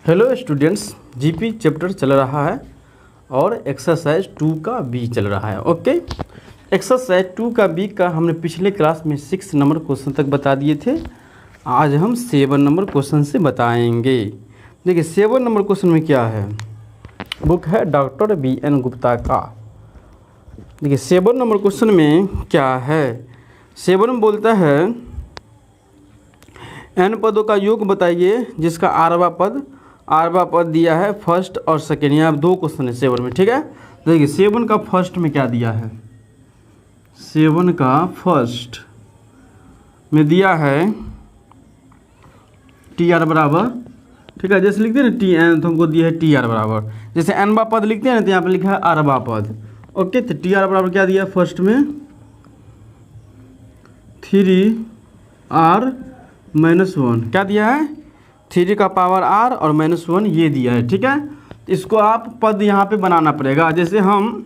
Hello students, GP chapter चल रहा है और एक्सरसाइज 2 का बी चल रहा है। ओके, एक्सरसाइज 2 का बी का हमने पिछले क्लास में 6 नंबर क्वेश्चन तक बता दिए थे। आज हम 7 नंबर क्वेश्चन से बताएंगे। देखिए 7 नंबर क्वेश्चन में क्या है, बुक है डॉक्टर BN गुप्ता का। देखिए 7 नंबर क्वेश्चन में क्या है, 7 में बोलता है n पदों का योग बताइए जिसका आरवा पद दिया है फर्स्ट और सेकेंड। यहाँ 2 क्वेश्चन है 7 में, ठीक है। देखिए 7 का फर्स्ट में क्या दिया है, 7 का फर्स्ट में दिया है TR बराबर, ठीक है। जैसे लिखते हैं ना TN, तो हमको दिया है TR बराबर, जैसे n पद लिखते हैं ना तो यहाँ पे लिखा है आरवा पद। ओके, तो TR बराबर क्या दिया है फर्स्ट में 3R -1, क्या दिया है 3 का पावर R और -1 ये दिया है, ठीक है। इसको आप पद यहाँ पे बनाना पड़ेगा, जैसे हम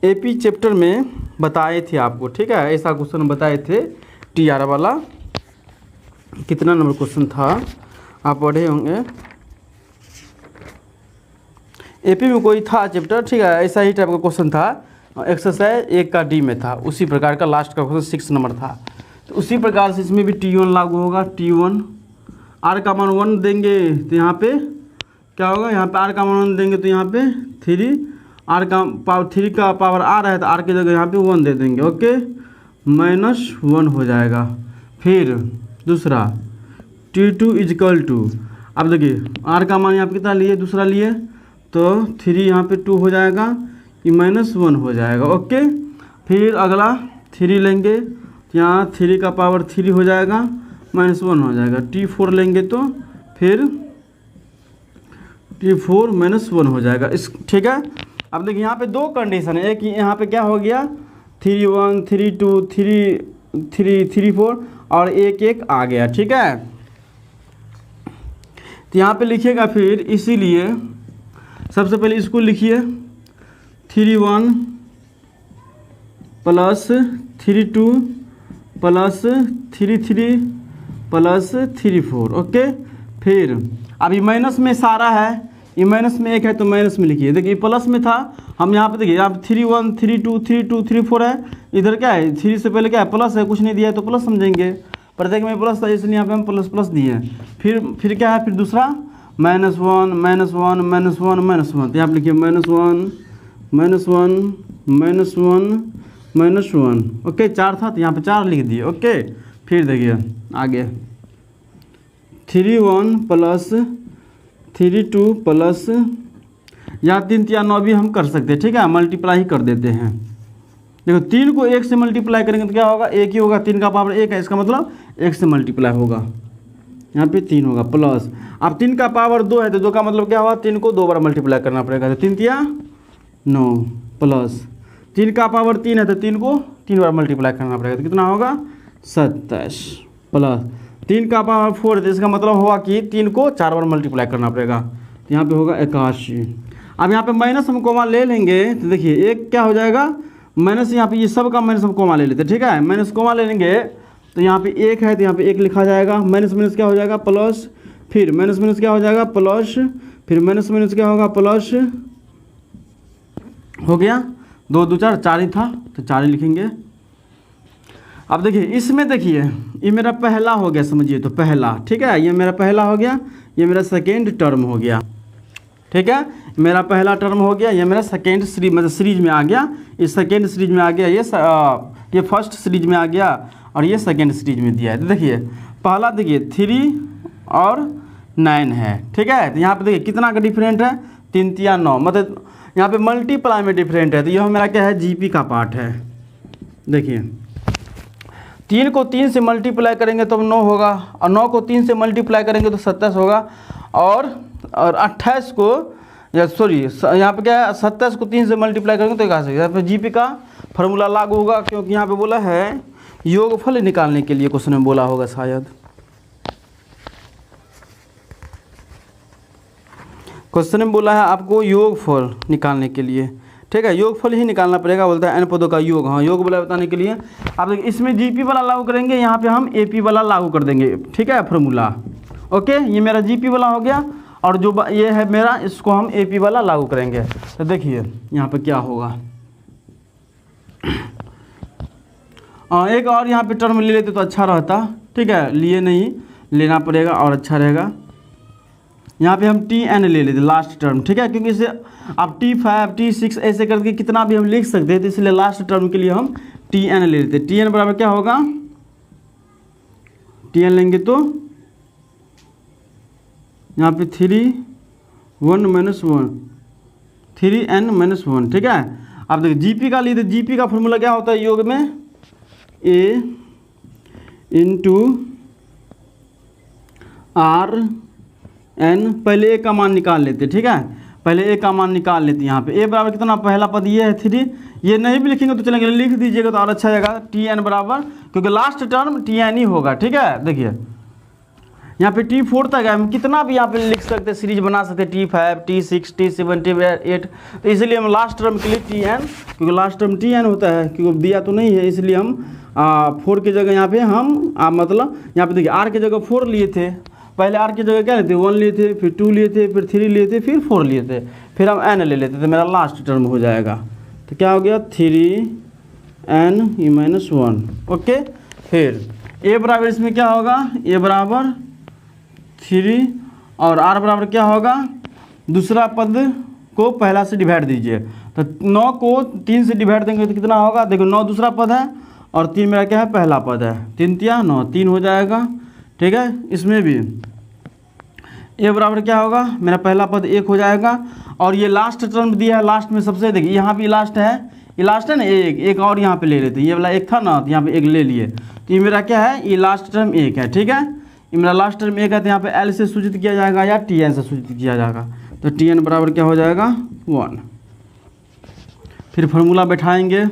AP चैप्टर में बताए थे आपको, ठीक है। ऐसा क्वेश्चन बताए थे TR वाला। कितना नंबर क्वेश्चन था आप पढ़े होंगे, AP में कोई था चैप्टर, ठीक है। ऐसा ही टाइप का क्वेश्चन था, एक्सरसाइज 1 का D में था, उसी प्रकार का लास्ट का क्वेश्चन 6 नंबर था। तो उसी प्रकार से इसमें भी T1 लागू होगा। T1 R का मान 1 देंगे तो यहाँ पे क्या होगा, यहाँ पे R का मान 1 देंगे तो यहाँ पे 3 का पावर R है तो R की जगह यहाँ पे 1 दे देंगे। ओके, -1 हो जाएगा। फिर दूसरा T2 = अब देखिए R का मान यहाँ पे कितना लिए, दूसरा लिए तो 3 यहाँ पे 2 हो जाएगा, ये -1 हो जाएगा। ओके, फिर अगला 3 लेंगे तो यहाँ 3 का पावर 3 हो जाएगा, -1 हो जाएगा। T4 लेंगे तो फिर T4 -1 हो जाएगा इस, ठीक है। अब देखिए यहाँ पे 2 कंडीशन है, एक यहाँ पे क्या हो गया 3 1 3 2 3 4 और 1 1 आ गया, ठीक है। तो यहाँ पे लिखिएगा, फिर इसीलिए सबसे पहले इसको लिखिए 3 1 + 3 2 + 3 3 + 3 4। ओके, फिर अभी माइनस में सारा है, ये माइनस में 1 है तो माइनस में लिखिए। देखिए प्लस में था, हम यहाँ पे देखिए यहाँ पे 3 1 3 2 3 2 3 4 है, इधर क्या है 3 से पहले क्या है प्लस है, कुछ नहीं दिया है तो प्लस समझेंगे, प्रत्येक में प्लस था इसलिए यहाँ पे हम प्लस दिए हैं। फिर क्या है, फिर दूसरा -1 -1 -1 तो यहाँ पे लिखिए -1 ओके। 4 था तो यहाँ पे 4 लिख दिए। ओके, फिर देखिए आगे 3 1 + 3 2 + यहाँ 3 3 9 भी हम कर सकते हैं, ठीक है, मल्टीप्लाई ही कर देते हैं। देखो 3 को 1 से मल्टीप्लाई करेंगे तो क्या होगा, 1 ही होगा, 3 का पावर 1 है, इसका मतलब 1 से मल्टीप्लाई होगा, यहाँ पे 3 होगा प्लस। अब 3 का पावर 2 है तो 2 का मतलब क्या होगा, 3 को 2 बार मल्टीप्लाई करना पड़ेगा, तो 3 3 9 प्लस 3 का पावर 3 है तो 3 को 3 बार मल्टीप्लाई करना पड़ेगा, तो कितना होगा 27 प्लस 3 का पावर 4 है तो इसका मतलब होगा कि 3 को 4 बार मल्टीप्लाई करना पड़ेगा, तो यहाँ पे होगा 81। अब यहाँ पे माइनस हम कोमा ले लेंगे तो देखिए एक क्या हो जाएगा माइनस, यहाँ पे ये सब का माइनस हम कोमा ले लेते हैं, ठीक है। माइनस कोमा ले लेंगे तो यहाँ पे 1 है तो यहाँ पे 1 लिखा जाएगा, माइनस माइनस क्या हो जाएगा प्लस, फिर माइनस माइनस क्या हो जाएगा प्लस, फिर माइनस माइनस क्या होगा प्लस, हो गया 2 2 4 4 ही था तो 4 ही लिखेंगे। अब देखिए इसमें देखिए ये मेरा पहला हो गया, समझिए तो पहला, ठीक है, ये मेरा पहला हो गया, ये मेरा सेकेंड टर्म हो गया, ठीक है। मेरा पहला टर्म हो गया, ये मेरा सेकेंड सीरीज मतलब सीरीज में आ गया, इस सेकेंड सीरीज में आ गया, ये फर्स्ट सीरीज में आ गया और ये सेकेंड सीरीज में दिया है। तो देखिए पहला देखिए 3 और 9 है, ठीक है। तो यहाँ पे देखिए कितना का डिफरेंट है 3 3 9, मतलब यहाँ पे मल्टीप्लाई में डिफरेंट है, तो यह मेरा क्या है GP का पार्ट है। देखिए 3 को 3 से मल्टीप्लाई करेंगे तो 9 होगा, और 9 को 3 से मल्टीप्लाई करेंगे तो 27 होगा, और 28 को या सॉरी यहाँ पे क्या है 27 को 3 से मल्टीप्लाई करेंगे तो क्या यहाँ पे GP का फार्मूला लागू होगा, क्योंकि यहाँ पे बोला है योगफल निकालने के लिए, क्वेश्चन में बोला होगा शायद, क्वेश्चन में बोला है आपको योगफल निकालने के लिए, ठीक है। योगफल ही निकालना पड़ेगा, बोलता है n पदों का योग, हाँ योग बोला बताने के लिए। आप देखिए इसमें GP वाला लागू करेंगे, यहाँ पे हम AP वाला लागू कर देंगे, ठीक है, फार्मूला। ओके, ये मेरा GP वाला हो गया और जो ये है मेरा, इसको हम AP वाला लागू करेंगे। तो देखिए यहाँ पे क्या होगा, एक और यहाँ पे टर्म ले लेते तो अच्छा रहता, ठीक है, लिए नहीं, लेना पड़ेगा और अच्छा रहेगा। यहाँ पे हम TN ले लेते लास्ट टर्म, ठीक है, क्योंकि इसे अब T5 T6 ऐसे करके कितना भी हम लिख सकते हैं, तो इसलिए लास्ट टर्म के लिए हम TN ले लेते। TN बराबर क्या होगा, TN लेंगे तो यहाँ पे 3 1 - 1 3n - 1, ठीक है। अब देखिए GP का लिए, तो GP का फॉर्मूला क्या होता है, योग में A × RN, पहले A का मान निकाल लेते, ठीक है, पहले A का मान निकाल लेते। यहाँ पे A बराबर कितना, पहला पद ये है 3, ये नहीं भी लिखेंगे तो चलेंगे, लिख दीजिएगा तो और अच्छा रहेगा। TN बराबर, क्योंकि लास्ट टर्म TN ही होगा, ठीक है। देखिए यहाँ पे T4 तक है, हम कितना भी यहाँ पे लिख सकते हैं, सीरीज बना सकते हैं, T5 T6 T7 T8, तो इसलिए हम लास्ट टर्म के लिए TN, क्योंकि लास्ट टर्म TN होता है, क्योंकि दिया तो नहीं है, इसलिए हम 4 की जगह यहाँ पे हम मतलब यहाँ पे देखिए R की जगह 4 लिए थे, पहले R की जगह क्या लेते, 1 लिए थे, फिर 2 लिए थे, फिर 3 लिए थे, फिर 4 लिए थे, फिर हम N ले लेते थे, मेरा लास्ट टर्म हो जाएगा। तो क्या हो गया, 3n - 1, ओके। फिर A बराबर इसमें क्या होगा, A बराबर 3 और R बराबर क्या होगा, दूसरा पद को पहला से डिवाइड दीजिए, तो 9 को 3 से डिवाइड देंगे तो कितना होगा, देखो 9 दूसरा पद है और 3 मेरा क्या है, पहला पद है, 3 × 9 3 हो जाएगा, ठीक है। इसमें भी A बराबर क्या होगा, मेरा पहला पद 1 हो जाएगा, और ये लास्ट टर्म दिया है, लास्ट में सबसे देखिए यहाँ भी लास्ट है, ये लास्ट है ना, एक और यहाँ पे ले लेते हैं, ये वाला 1 था ना, तो यहाँ पे 1 ले लिए, तो ये मेरा क्या है, ये लास्ट टर्म 1 है, ठीक है, ये मेरा लास्ट टर्म 1 है, तो यहाँ पे L से सूचित किया जाएगा या TN से सूचित किया जाएगा, तो TN बराबर क्या हो जाएगा, 1। फिर फार्मूला बैठाएंगे,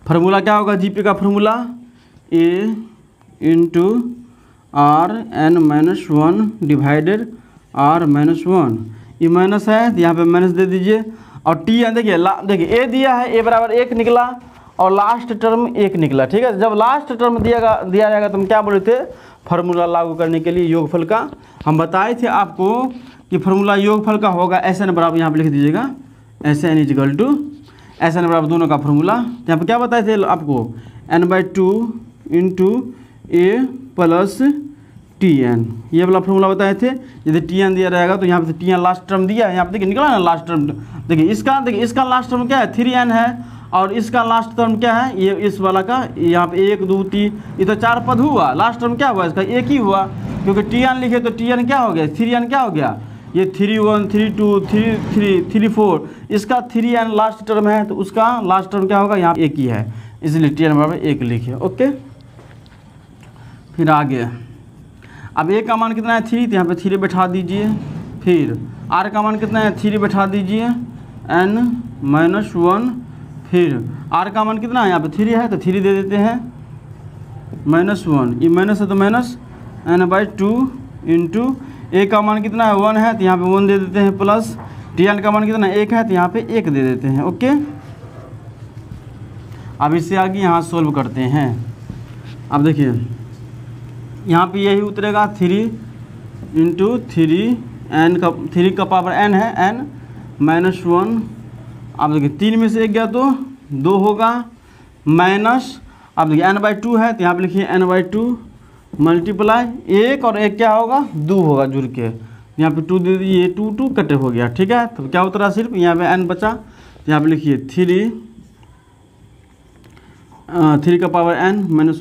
फार्मूला क्या होगा, GP का formula A × RN - 1 divided R - 1, ये माइनस है तो यहाँ पे माइनस दे दीजिए, और TN देखिए देखिए A दिया है, A बराबर 1 निकला और लास्ट टर्म 1 निकला, ठीक है। जब लास्ट टर्म दिया जाएगा तो हम क्या बोले थे, फार्मूला लागू करने के लिए योगफल का हम बताए थे आपको कि फार्मूला योगफल का होगा SN बराबर, यहाँ पे लिख दीजिएगा SN = SN बराबर दोनों का फार्मूला, यहाँ पे क्या बताए थे आपको, n/2 × A + TN, ये वाला फार्मूला बताए थे। यदि TN दिया रहेगा तो यहाँ पे TN लास्ट टर्म दिया है, यहाँ पे देखिए निकला ना लास्ट टर्म, देखिए इसका लास्ट टर्म क्या है, 3n है, और इसका लास्ट टर्म क्या है, ये इस वाला का यहाँ पे 1 2 3, ये तो 4 पद हुआ, लास्ट टर्म क्या हुआ, इसका 1 ही हुआ, क्योंकि TN लिखे तो TN क्या हो गया, 3n क्या हो गया, ये 3 1 3 2 3 3 3 4, इसका 3n लास्ट टर्म है, तो उसका लास्ट टर्म क्या होगा, यहाँ 1 ही है, इसलिए TN बराबर 1 लिखिए, ओके। फिर आगे, अब A का मान कितना है, 3, तो यहाँ पे 3 बैठा दीजिए, फिर R का मान कितना है, 3 बैठा दीजिए, n - 1, फिर R का मान कितना है, यहाँ पे 3 है तो 3 दे देते हैं, -1, ये माइनस है तो माइनस n/2 × A का मान कितना है, 1 है तो यहाँ पे 1 दे देते हैं, प्लस TN का मान कितना है, 1 है तो यहाँ पे 1 दे देते हैं, ओके। अब इससे आगे यहाँ सोल्व करते हैं। अब देखिए यहाँ पे यही उतरेगा, 3 × 3 का पावर n है, n - 1। अब देखिए 3 में से 1 गया तो 2 होगा, माइनस, अब देखिए n/2 है तो यहाँ पे लिखिए n/2 मल्टीप्लाई 1 और 1 क्या होगा, 2 होगा जुड़ के, यहाँ पे 2 दे दीजिए, 2 2 कटे हो गया, ठीक है। तो क्या उतरा, सिर्फ यहाँ पे n बचा, तो यहाँ पे लिखिए 3 का पावर n - 1 ×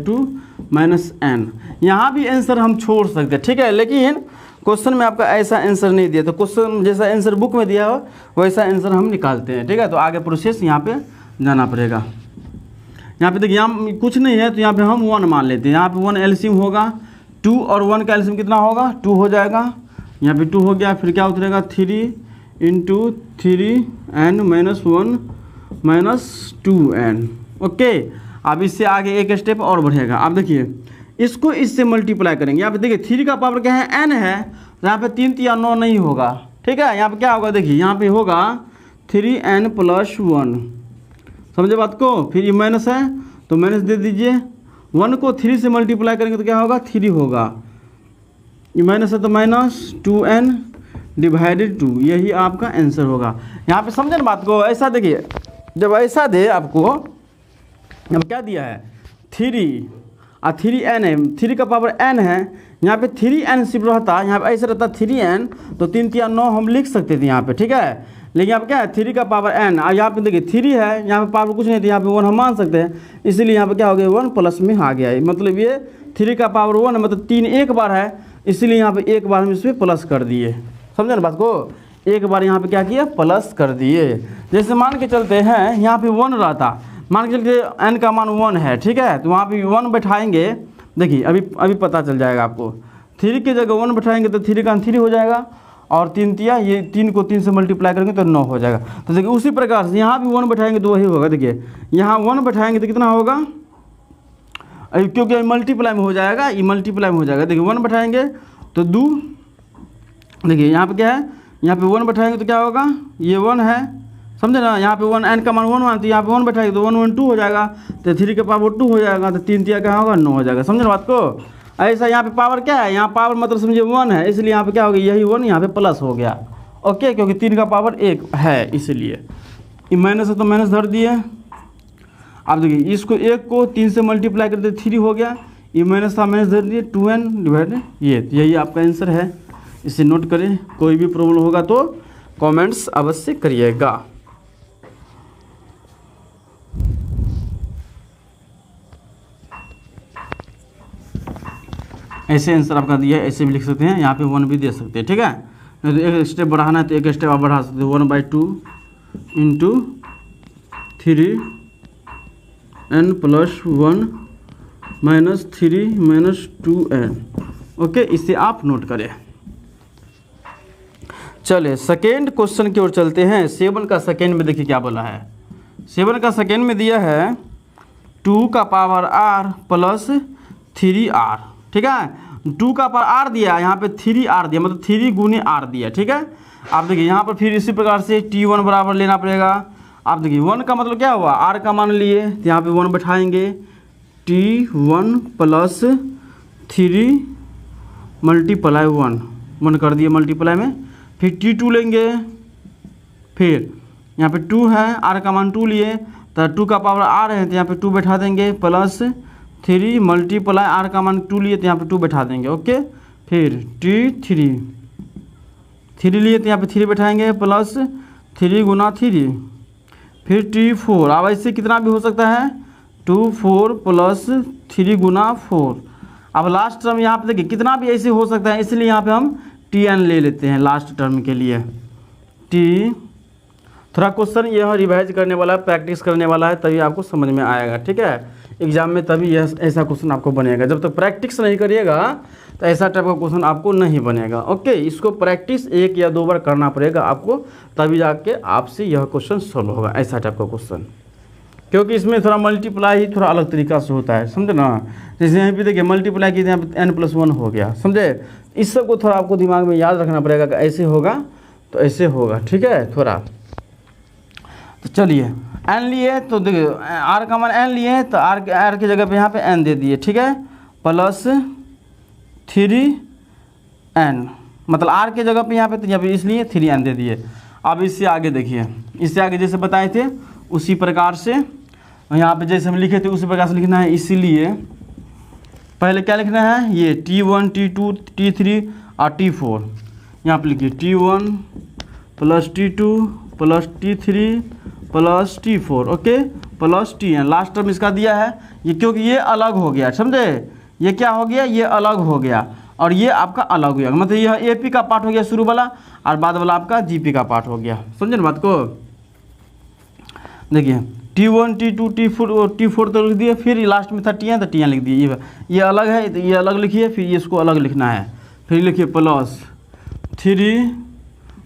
2 -n। यहाँ भी आंसर हम छोड़ सकते हैं, ठीक है, लेकिन क्वेश्चन में आपका ऐसा आंसर नहीं दिया, तो क्वेश्चन जैसा आंसर बुक में दिया हो वैसा आंसर हम निकालते हैं, ठीक है। तो आगे प्रोसेस यहाँ पे जाना पड़ेगा। यहाँ पे देखिए यहाँ कुछ नहीं है तो यहाँ पे हम 1 मान लेते हैं, यहाँ पे 1 एलसीएम होगा, 2 और 1 का एलसीएम कितना होगा, 2 हो जाएगा, यहाँ पे 2 हो गया, फिर क्या उतरेगा, 3 × 3n - 1 - 2n, ओके। अब इससे आगे एक स्टेप और बढ़ेगा। अब देखिए इसको इससे मल्टीप्लाई करेंगे, यहाँ पे देखिए 3 का पावर क्या है, n है, तो यहाँ पे 3 × 9 नहीं होगा, ठीक है। यहाँ पे क्या होगा, देखिए यहाँ पे होगा 3n + 1, समझे बात को। फिर ये माइनस है तो माइनस दे दीजिए, 1 को 3 से मल्टीप्लाई करेंगे तो क्या होगा, 3 होगा, ये माइनस है तो माइनस 2n डिवाइडेड 2, यही आपका आंसर होगा। यहाँ पे समझे ना बात को। ऐसा देखिए, जब ऐसा दे आपको, अब क्या दिया है 3 और 3n है, 3 का पावर n है, यहाँ पे 3n सिर्फ रहता, यहाँ पे ऐसे रहता 3n, तो 3 3 9 हम लिख सकते थे यहाँ पे, ठीक है। लेकिन यहाँ पे क्या है 3 का पावर n, और यहाँ पे देखिए 3 है, यहाँ पे पावर कुछ नहीं थी, यहाँ पे 1 हम मान सकते हैं, इसीलिए यहाँ पे क्या हो गया 1 प्लस में आ गया है। मतलब ये 3 का पावर 1 मतलब 3 एक बार है, इसीलिए यहाँ पे एक बार हम इसमें प्लस कर दिए। समझे ना बात को, एक बार यहाँ पे क्या किया प्लस कर दिए। जैसे मान के चलते हैं यहाँ पे 1 रहता, मान के चलते n का मान 1 है, ठीक है, तो वहाँ पे 1 बैठाएंगे। देखिए अभी पता चल जाएगा आपको, 3 की जगह 1 बैठाएंगे तो 3 का 3 हो जाएगा, और 3 तिया ये 3 को 3 से मल्टीप्लाई करेंगे तो 9 हो जाएगा। तो देखिए उसी प्रकार से यहाँ भी 1 बैठाएंगे तो वही होगा। देखिए यहाँ 1 बैठाएंगे तो कितना होगा, क्योंकि मल्टीप्लाई में हो जाएगा, ये मल्टीप्लाई में हो जाएगा। देखिए 1 बैठाएंगे तो 2, देखिए यहाँ पे क्या है, यहाँ पे 1 बैठाएंगे तो क्या होगा, ये 1 है, समझे ना। यहाँ पे 1 n का मान 1 मान, तो यहाँ पे 1 बैठाएंगे तो 1 1 2 हो जाएगा, तो 3 के पावर 2 हो जाएगा, तो 3 तिया क्या होगा 9 हो जाएगा। समझे ना बात को। ऐसा यहाँ पे पावर क्या है, यहाँ पावर मतलब समझिए 1 है, इसलिए यहाँ पे क्या हो गया, यही 1 यहाँ पे प्लस हो गया। ओके, क्योंकि 3 का पावर 1 है, इसलिए ये माइनस है तो माइनस धर दिए। अब देखिए इसको 1 को 3 से मल्टीप्लाई कर दे 3 हो गया, ये माइनस था माइनस धर दिए 2n डिवाइड ये, यही आपका आंसर है। इसे नोट करें, कोई भी प्रॉब्लम होगा तो कमेंट्स अवश्य करिएगा। ऐसे आंसर आपका दिया है, ऐसे भी लिख सकते हैं, यहाँ पे 1 भी दे सकते हैं, ठीक है। नहीं तो एक स्टेप बढ़ाना है तो एक स्टेप आप बढ़ा सकते हैं, 1/2 into 3n + 1 minus 3 minus 2n। Okay, इसे आप नोट करें। चले सेकेंड क्वेश्चन की ओर चलते हैं। 7 का सेकेंड में देखिए क्या बोला है। 7 का सेकेंड में दिया है 2 का पावर r प्लस 3r, ठीक है। 2 का पावर r दिया, यहाँ पे 3r दिया, मतलब 3 गुने r दिया, ठीक है। आप देखिए यहाँ पर फिर इसी प्रकार से t1 बराबर लेना पड़ेगा। आप देखिए 1 का मतलब क्या हुआ, r का मान लिए, तो यहाँ पे 1 बैठाएंगे, t1 प्लस 3 मल्टीप्लाई 1 कर दिए मल्टीप्लाई में, फिर t2 लेंगे, फिर यहाँ पे 2 है, r का मान 2 लिए, तो 2 का पावर r है तो यहाँ पे 2 बैठा देंगे, प्लस 3 मल्टीप्लाई r का मान 2 लिए तो यहाँ पे 2 बैठा देंगे। ओके, फिर t3 लिए तो यहाँ पे 3 बैठाएंगे, प्लस 3 गुना 3, फिर t4। अब ऐसे कितना भी हो सकता है, 2 4 प्लस 3 गुना 4। अब लास्ट टर्म यहाँ पे देखिए कितना भी ऐसे हो सकता है, इसलिए यहाँ पे हम tn ले लेते हैं लास्ट टर्म के लिए। थोड़ा क्वेश्चन यह रिवाइज करने वाला है, प्रैक्टिस करने वाला है, तभी आपको समझ में आएगा, ठीक है। एग्जाम में तभी यह ऐसा क्वेश्चन आपको बनेगा। जब तक प्रैक्टिस नहीं करिएगा तो ऐसा टाइप का क्वेश्चन आपको नहीं बनेगा। ओके, इसको प्रैक्टिस 1 या 2 बार करना पड़ेगा आपको, तभी जाके आपसे यह क्वेश्चन सॉल्व होगा, ऐसा टाइप का क्वेश्चन। क्योंकि इसमें थोड़ा मल्टीप्लाई ही थोड़ा अलग तरीका से होता है, समझे ना। जैसे यहाँ पे देखिए मल्टीप्लाई की, यहाँ पे n+1 हो गया, समझे। इस सब को थोड़ा आपको दिमाग में याद रखना पड़ेगा कि ऐसे होगा तो ऐसे होगा, ठीक है। थोड़ा तो चलिए n लिए, तो देखिए r का मान n लिए, तो r की जगह पे यहाँ पे n दे दिए, ठीक है, प्लस 3n, मतलब r की जगह पे यहाँ पे इसलिए 3n दे दिए। अब इससे आगे देखिए, इससे आगे जैसे बताए थे उसी प्रकार से यहाँ पे जैसे हम लिखे थे उसी प्रकार से लिखना है। इसीलिए पहले क्या लिखना है, ये t1 t2 t3 और t4। यहाँ पे लिखिए t1 plus t2 plus t3 plus t4, okay, plus tn। Last term इसका दिया है ये, क्योंकि ये अलग हो गया, समझे। ये क्या हो गया, ये अलग हो गया, और ये आपका अलग हो गया, मतलब यह AP का पार्ट हो गया शुरू वाला, और बाद वाला आपका GP का पार्ट हो गया। समझे ना बात को। देखिए t1 t2 t4 तो लिख दिए, फिर लास्ट में था tn, तो tn लिख दिए। ये अलग है तो ये अलग लिखिए, फिर इसको अलग लिखना है, फिर लिखिए plus 3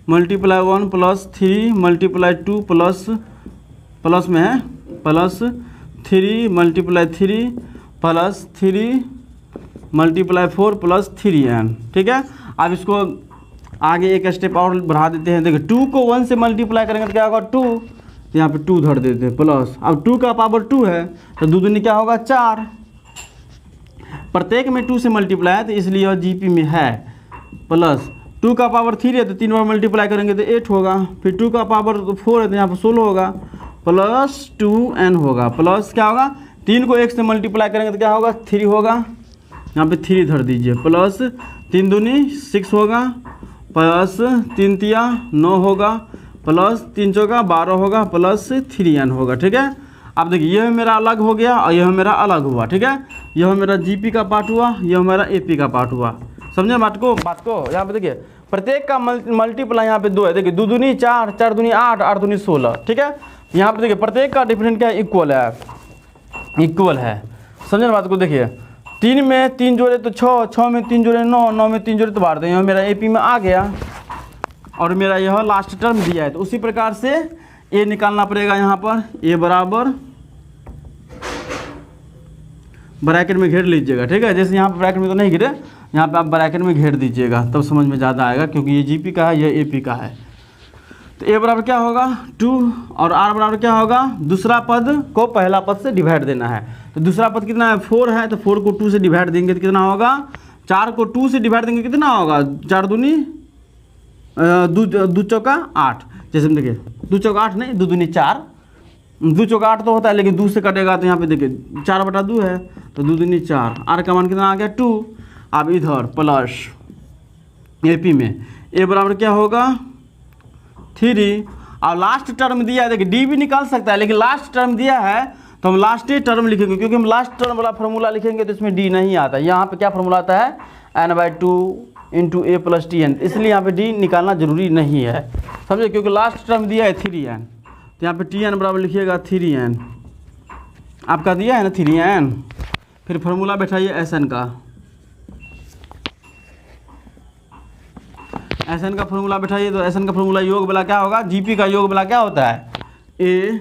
multiply 1 plus 3 multiply 2 plus में है plus 3 multiply 3 plus 3 multiply 4 plus 3n, ठीक है। अब इसको आगे एक स्टेप और बढ़ा देते हैं। देखिए 2 को 1 से मल्टीप्लाई करेंगे तो क्या होगा 2, तो यहाँ पे 2 धर देते हैं, प्लस। अब 2 का पावर 2 है तो 2 दूनी क्या होगा 4, प्रत्येक में 2 से मल्टीप्लाई है तो इसलिए यह GP में है, प्लस 2 का पावर 3 है तो 3 बार मल्टीप्लाई करेंगे तो 8 होगा, फिर 2 का पावर 4 है तो यहाँ पर 16 होगा, प्लस 2n होगा, प्लस क्या होगा 3 को 1 से मल्टीप्लाई करेंगे तो क्या होगा 3 होगा, यहाँ पे 3 धर दीजिए, प्लस 3 दूनी 6 होगा, प्लस 3 तिया 9 होगा, प्लस 3 चौका 12 होगा, प्लस 3n होगा। ठीक है, अब देखिए यह मेरा अलग हो गया और यह मेरा अलग हुआ। ठीक है, यह मेरा जीपी का पार्ट हुआ, यह मेरा एपी का पार्ट हुआ। समझे बात को यहाँ पे देखिए प्रत्येक का मल्टीप्लाई यहाँ पे 2 है। देखिए 2 दूनी 4, 4 दूनी 8, 8 दूनी 16। ठीक है, यहाँ पे देखिए प्रत्येक का डिफरेंट क्या है, इक्वल है। समझे बात को, देखिए 3 में 3 जोड़े तो 6, 6 में 3 जोड़े 9, 9 में 3 जोड़े तो 12। यह मेरा एपी में आ गया और मेरा यह लास्ट टर्म दिया है। तो उसी प्रकार से ए निकालना पड़ेगा। यहाँ पर ए बराबर ब्रैकेट में घेर लीजिएगा। ठीक है, जैसे यहाँ पर ब्रैकेट में तो नहीं घेरे, यहाँ पे आप ब्रैकेट में घेर दीजिएगा तब समझ में ज़्यादा आएगा, क्योंकि ये जीपी का है, ये एपी का है। तो ए बराबर क्या होगा 2 और आर बराबर क्या होगा, दूसरा पद को पहला पद से डिवाइड देना है। तो दूसरा पद कितना है 4 है, तो 4 को 2 से डिवाइड देंगे तो कितना होगा, 4 को 2 से डिवाइड देंगे कितना होगा, 4 दूनी 2 चौका 8। जैसे हम देखिए 2 चौका 8 नहीं, 2 दूनी 4, 2 चौका 8 तो होता है, लेकिन 2 से कटेगा तो यहाँ पे देखिए 4/2 है, तो 2 दूनी 4। आर का मान कितना आ गया 2। अब इधर प्लस एपी में ए बराबर क्या होगा 3 और लास्ट टर्म दिया है। देखिए डी भी निकाल सकता है, लेकिन लास्ट टर्म दिया है तो हम लास्ट ही टर्म लिखेंगे, क्योंकि हम लास्ट टर्म वाला फॉर्मूला लिखेंगे तो इसमें डी नहीं आता। यहाँ पे क्या फॉर्मूला आता है n/2 × a + tn, इसलिए यहाँ पे डी निकालना जरूरी नहीं है। समझे, क्योंकि लास्ट टर्म दिया है 3n, तो यहाँ पे tn बराबर लिखिएगा 3n। आपका दिया है ना 3n, फिर फॉर्मूला बैठाइए Sn का। Sn का फॉर्मूला बैठाइए तो Sn का फॉर्मूला योग वाला क्या होगा, जीपी का योग वाला क्या होता है a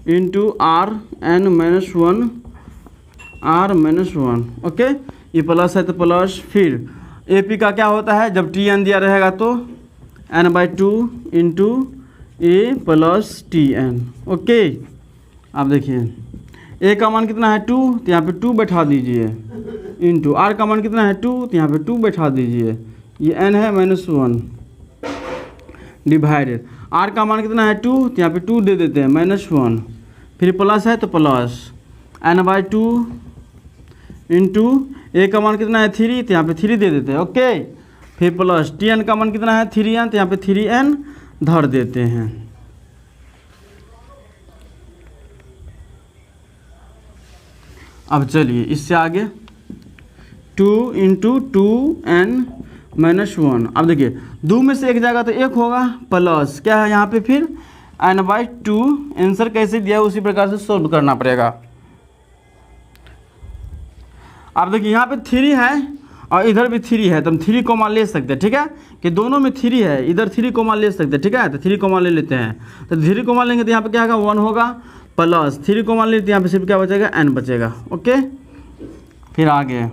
× r(n-1) r-1। ओके, ये प्लस है तो प्लस, फिर एपी का क्या होता है, जब tn दिया रहेगा तो n/2 × a + tn। ओके, अब देखिए a का मान कितना है 2, तो यहाँ पे 2 बैठा दीजिए, इंटू r का मान कितना है 2, तो यहाँ पे 2 बैठा दीजिए, ये n है -1 डिवाइडेड r का मान कितना है 2, तो यहाँ पे 2 दे देते हैं -1, फिर प्लस है तो प्लस n/2 × a का मान कितना है 3, तो यहाँ पे 3 दे देते हैं। ओके, फिर प्लस tn का मान कितना है 3n, तो यहाँ पे 3n धर देते हैं। अब चलिए इससे आगे 2 × 2n-1। अब देखिए 2 में से एक जाएगा तो 1 होगा, प्लस क्या है यहाँ पे फिर n/2। आंसर कैसे दिया है उसी प्रकार से सोल्व करना पड़ेगा। अब देखिए यहाँ पे 3 है और इधर भी 3 है, तो हम 3 कॉमा ले सकते हैं। ठीक है, कि दोनों में 3 है, इधर 3 कॉमा ले सकते हैं। ठीक है, तो 3 कॉमा ले लेते हैं, तो 3 कॉमा लेंगे तो यहाँ पे क्या होगा 1 होगा, प्लस 3 कॉमा लेते हैं, यहाँ पे सिर्फ क्या बचेगा n बचेगा। ओके, फिर आगे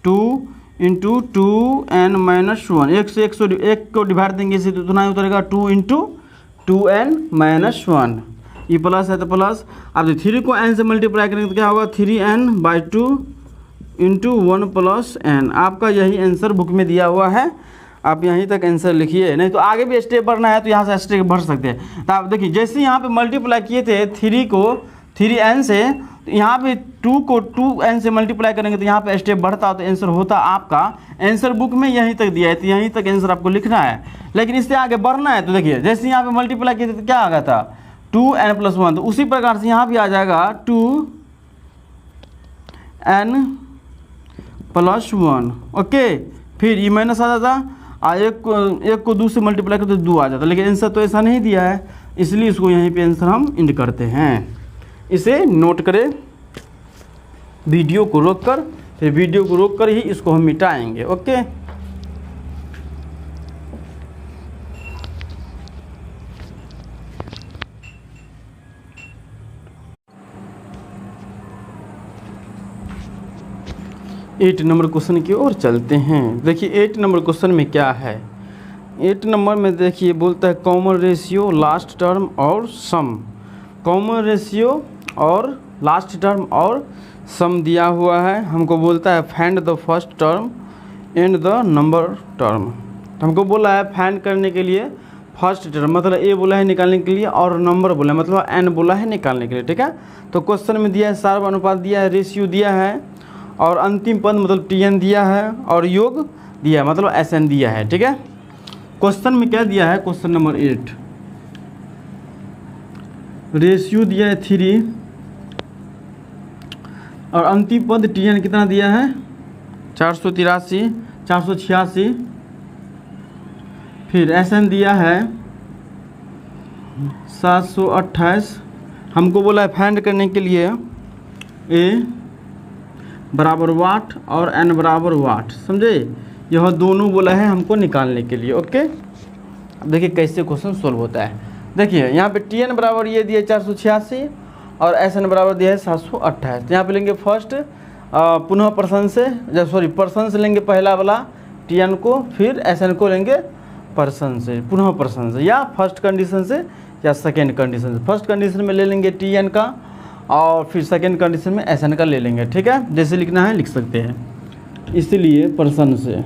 2 × 2n-1, 1 से 1 को डिवाइड देंगे इसे तो उतना ही उतरेगा 2 × 2n-1, ये प्लस है तो प्लस। अब 3 को n से मल्टीप्लाई करेंगे तो क्या होगा 3n/2 × 1 + n। आपका यही आंसर बुक में दिया हुआ है, आप यहीं तक आंसर लिखिए, नहीं तो आगे भी स्टेप बढ़ना है तो यहाँ से स्टेप बढ़ सकते हैं। तो आप देखिए जैसे यहाँ पे मल्टीप्लाई किए थे 3 को 3n से, तो यहाँ पे 2 को 2n से मल्टीप्लाई करेंगे तो यहाँ पे स्टेप बढ़ता तो आंसर होता आपका। आंसर बुक में यहीं तक दिया है, तो यहीं तक आंसर आपको लिखना है, लेकिन इससे आगे बढ़ना है। तो देखिए जैसे यहाँ पे मल्टीप्लाई किए थे तो क्या आ गया था 2n + 1, तो उसी प्रकार से यहाँ भी आ जाएगा 2n + 1। ओके, फिर ये माइनस आ जाता, एक को 2 से मल्टीप्लाई करते तो 2 आ जाता, लेकिन आंसर तो ऐसा नहीं दिया है, इसलिए इसको यहीं पे आंसर हम इंड करते हैं। इसे नोट करें, वीडियो को रोककर, फिर वीडियो को रोककर ही इसको हम मिटाएंगे। ओके, 8 नंबर क्वेश्चन की ओर चलते हैं। देखिए 8 नंबर क्वेश्चन में क्या है, 8 नंबर में देखिए बोलता है कॉमन रेशियो, लास्ट टर्म और सम। कॉमन रेशियो और लास्ट टर्म और सम दिया हुआ है। हमको बोलता है find the first term and the number term. हमको बोला है फाइंड करने के लिए फर्स्ट टर्म, मतलब ए बोला है निकालने के लिए और नंबर बोला है मतलब एन बोला है निकालने के लिए। ठीक है, तो क्वेश्चन में दिया है सार्व अनुपात दिया है, रेशियो दिया है और अंतिम पद मतलब टीएन दिया है और योग दिया है मतलब एसएन दिया है। ठीक है, क्वेश्चन में क्या दिया है, क्वेश्चन नंबर 8 रेशियो दिया है 3 और अंतिम पद टीएन कितना दिया है 483 486, फिर एसएन दिया है 728। हमको बोला है फाइंड करने के लिए ए बराबर वाट और एन बराबर वाट, समझे, यह दोनों बोला है हमको निकालने के लिए। ओके, अब देखिए कैसे क्वेश्चन सोल्व होता है। देखिए यहाँ पे टी एन बराबर ये दिया 486 और एस एन बराबर दिया है 728। तो यहाँ पे लेंगे फर्स्ट पुनः पर्सन से, पर्सन से लेंगे पहला वाला टी एन को, फिर एस एन को लेंगे पर्सन से, पुनः पर्सन से, या फर्स्ट कंडीशन से या सेकेंड कंडीशन से। फर्स्ट कंडीशन में ले लेंगे टी एन का और फिर सेकेंड कंडीशन में एस एन का ले लेंगे। ठीक है, जैसे लिखना है लिख सकते हैं, इसलिए पर्सन से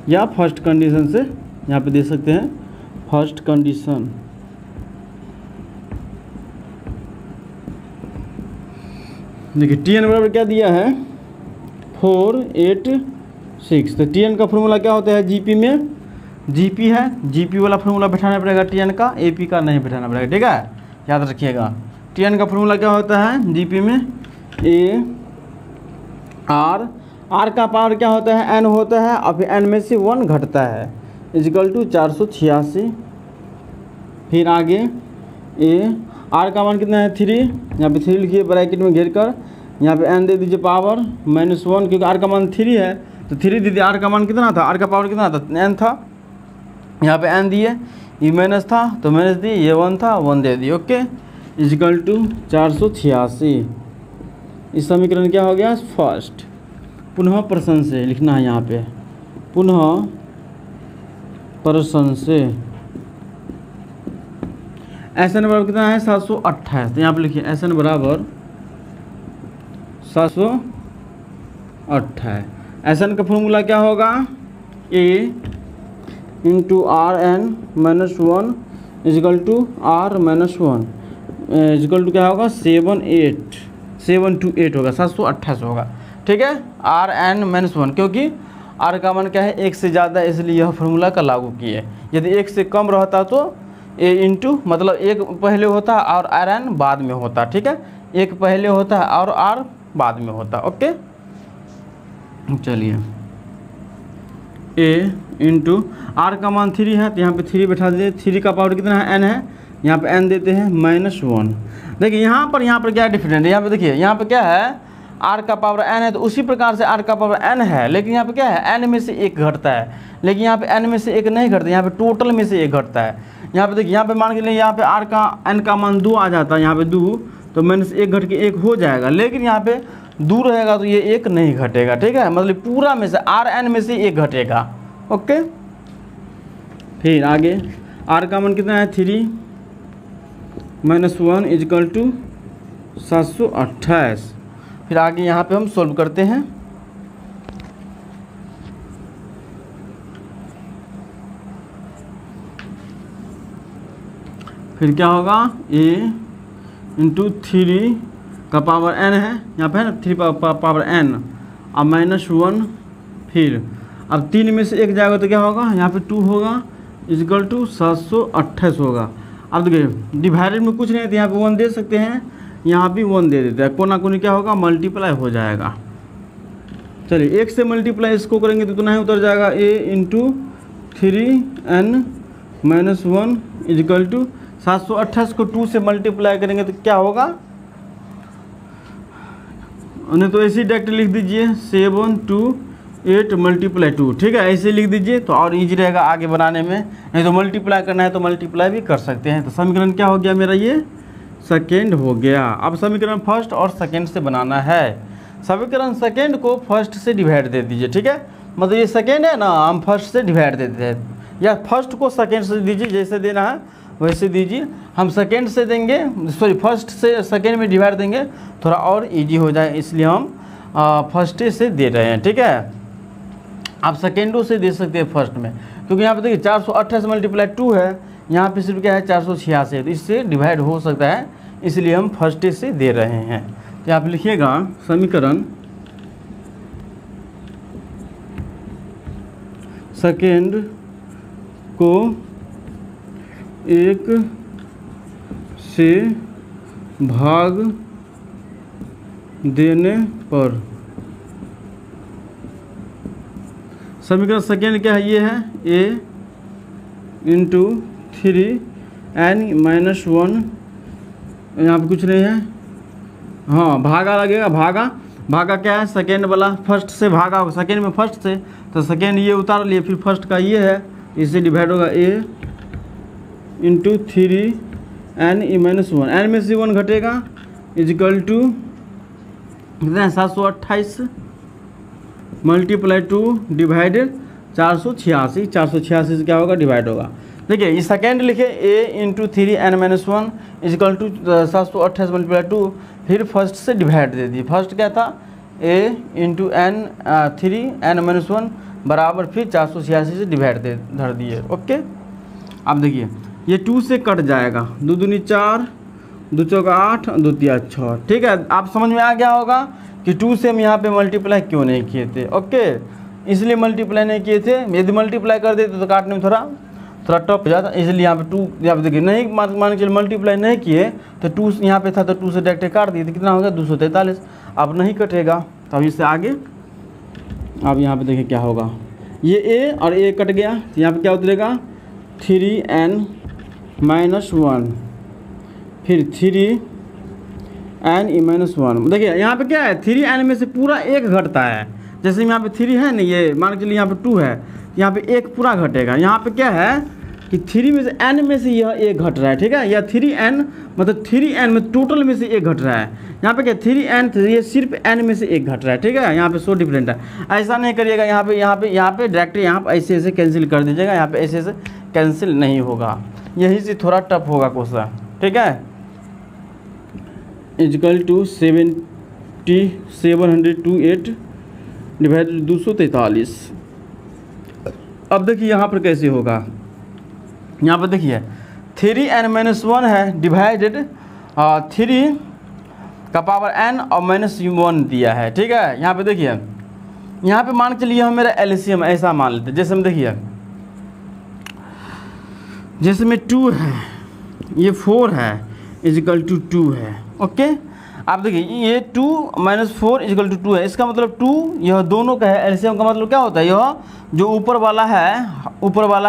या फर्स्ट कंडीशन से यहाँ पे दे सकते हैं फर्स्ट कंडीशन। देखिए टी एन बराबर क्या दिया है 486। तो टी एन का फॉर्मूला क्या होता है, जीपी में जीपी है, जीपी वाला फॉर्मूला बैठाना पड़ेगा टी एन का, एपी का नहीं बैठाना पड़ेगा। ठीक है, याद रखिएगा। टी एन का फॉर्मूला क्या होता है जीपी में ए आर, आर का पावर क्या होता है एन होता है और फिर एन में से 1 घटता है इजिकल टू 486। फिर आगे ए आर का मान कितना है 3, यहाँ पे 3 लिखिए ब्रैकेट में घेर कर, यहाँ पे एन दे दीजिए पावर -1 क्योंकि आर का मान 3 है तो 3 दीजिए। आर का मान कितना था, आर का पावर कितना था एन था, यहाँ पे एन दिए, ये माइनस था तो माइनस दिए, ये 1 था 1 दे दिए। Okay, equal to 486। इस समीकरण क्या हो गया फर्स्ट। पुनः पर्सन से लिखना है यहाँ पे, पुनः पर्सन से एस एन बराबर कितना है 728। तो यहाँ पे लिखिए एस एन बराबर 728। एस एन का फॉर्मूला क्या होगा A into R N -1 is equal to R -1 is equal to क्या होगा 728 होगा, 728 होगा। ठीक है, आर एन -1 क्योंकि आर का मान क्या है 1 से ज़्यादा, इसलिए यह फार्मूला का लागू किए। यदि 1 से कम रहता तो ए इंटू मतलब 1 पहले होता और आर एन बाद में होता। ठीक है, 1 पहले होता है और आर बाद में होता। ओके, चलिए ए इंटू आर का मान 3 है तो यहाँ पे 3 बैठा दीजिए। 3 का पावर कितना है एन है, यहाँ पे एन देते हैं -1। देखिए यहाँ पर क्या डिफरेंट है, यहाँ पे देखिए यहाँ पे क्या है आर का पावर एन है तो उसी प्रकार से आर का पावर एन है, लेकिन यहाँ पे क्या है एन में से 1 घटता है, लेकिन यहाँ पे एन में से 1 नहीं घटता, यहाँ पे टोटल में से 1 घटता है। यहाँ पे देखिए यहाँ पे मान के लिए यहाँ पे आर का एन का मान 2 आ जाता है, यहाँ पे 2 तो -1 घट के 1 हो जाएगा, लेकिन यहाँ पे 2 रहेगा तो ये 1 नहीं घटेगा। ठीक है, मतलब पूरा में से आर एन में से 1 घटेगा। ओके, फिर आगे आर का मान कितना है 3 -1 इजिकल टू 728। फिर आगे यहाँ पे हम सॉल्व करते हैं। फिर क्या होगा ए इंटू 3 का पावर एन है, यहाँ पे है ना 3 पावर एन अब -1। फिर अब 3 में से 1 जाएगा तो क्या होगा यहाँ पे 2 होगा इजिकल टू 728 होगा। अब देखिए डिवाइडेड में कुछ नहीं है तो यहाँ पे 1 दे सकते हैं, यहाँ भी 1 दे देते हैं, कोना कोनी क्या होगा मल्टीप्लाई हो जाएगा। चलिए 1 से मल्टीप्लाई इसको करेंगे तो कितना ही उतर जाएगा ए इंटू 3n -1 इजिकल टू 728 को 2 से मल्टीप्लाई करेंगे तो क्या होगा, नहीं तो ऐसे डायरेक्ट लिख दीजिए 728 × 2। ठीक है, ऐसे लिख दीजिए तो और इजी रहेगा आगे बनाने में, नहीं तो मल्टीप्लाई करना है तो मल्टीप्लाई भी कर सकते हैं। तो समीकरण क्या हो गया मेरा, ये सेकेंड हो गया। अब समीकरण फर्स्ट और सेकेंड से बनाना है। समीकरण सेकेंड को फर्स्ट से डिवाइड दे दीजिए। ठीक है, मतलब ये सेकेंड है ना, हम फर्स्ट से डिवाइड दे देते हैं, या फर्स्ट को सेकेंड से दीजिए, जैसे देना है वैसे दीजिए। हम सेकेंड से देंगे, सॉरी फर्स्ट से सेकेंड में डिवाइड देंगे थोड़ा और इजी हो जाए, इसलिए हम फर्स्ट से दे रहे हैं। ठीक है, आप सेकेंडों से दे सकते हैं फर्स्ट में, क्योंकि यहाँ पे देखिए 428 मल्टीप्लाई 2 है, यहाँ पे सिर्फ क्या है 486 है, तो इससे डिवाइड हो सकता है, इसलिए हम फर्स्ट से दे रहे हैं। तो आप लिखिएगा समीकरण सेकेंड को 1 से भाग देने पर, समीकरण सेकेंड क्या है, ये है a इंटू 3n-1, यहाँ पे कुछ नहीं है, हाँ भागा लगेगा, भागा क्या है सेकेंड वाला, फर्स्ट से भागा होगा, सेकेंड में फर्स्ट से, तो सेकेंड ये उतार लिए, फिर फर्स्ट का ये है, इससे डिवाइड होगा a इंटू 3n-1, n में से 1 घटेगा, इजिकल टू कितना है 728 मल्टीप्लाई 2 डिवाइडेड 486 से क्या होगा डिवाइड होगा। देखिए ये सेकेंड लिखे a into 3n-1 equal to 728 multiply 2, फिर फर्स्ट से डिवाइड दे दिए, फर्स्ट क्या था a इंटू 3n-1 बराबर फिर 486 से डिवाइड दे धर दिए। ओके, अब देखिए ये 2 से कट जाएगा, 2 दूनी 4, 2 चौका 8, 2 तिया 6। ठीक है, आप समझ में आ गया होगा कि 2 से हम यहाँ पे मल्टीप्लाई क्यों नहीं किए थे। ओके, इसलिए मल्टीप्लाई नहीं किए थे, यदि मल्टीप्लाई कर देते तो काटने में थोड़ा टफ हो जाता, इसलिए यहाँ पे 2, यहाँ पे देखिए नहीं मान के चलिए मल्टीप्लाई नहीं किए तो 2 यहाँ पे था, तो 2 से डायरेक्ट काट दिए तो कितना हो गया 243। अब नहीं कटेगा, तो अब इससे आगे अब यहाँ पे देखिए क्या होगा, ये a और a कट गया, तो यहाँ पे क्या उतरेगा 3n-1, फिर 3n-1। देखिए यहाँ पे क्या है 3n में से पूरा 1 घटता है, जैसे यहाँ पे 3 है ना, ये मान के चलिए यहाँ पे 2 है, यहाँ पे 1 पूरा घटेगा। यहाँ पे क्या है कि 3 में से n में से यह 1 घट रहा है। ठीक है, या 3n मतलब 3n में टोटल में से 1 घट रहा है, यहाँ पे क्या 3n, तो ये सिर्फ n में से 1 घट रहा है। ठीक है, यहाँ पे सो डिफरेंट है, ऐसा नहीं करिएगा, यहाँ पे डायरेक्ट यहाँ पे ऐसे कैंसिल कर दीजिएगा, यहाँ पे ऐसे कैंसिल नहीं होगा, यही से थोड़ा टफ होगा क्वेश्चन। ठीक है, इजिकल टू 728 डिवाइडेड 243। अब देखिए यहाँ पर कैसे होगा, यहाँ पर देखिए 3n-1 है डिवाइडेड 3 का पावर n और -1 दिया है। ठीक है, यहाँ पे देखिए, यहाँ पे मान के चलिए हम मेरा एलसीएम ऐसा मान लेते हैं, जैसे हम देखिए जैसे में 2 है, ये 4 है, इजिकल टू 2 है। ओके, आप देखिए ये 2 - 4 इजिकल टू 2 है, इसका मतलब 2 यह दोनों का है, एलसीएम का मतलब क्या होता है, यह जो ऊपर वाला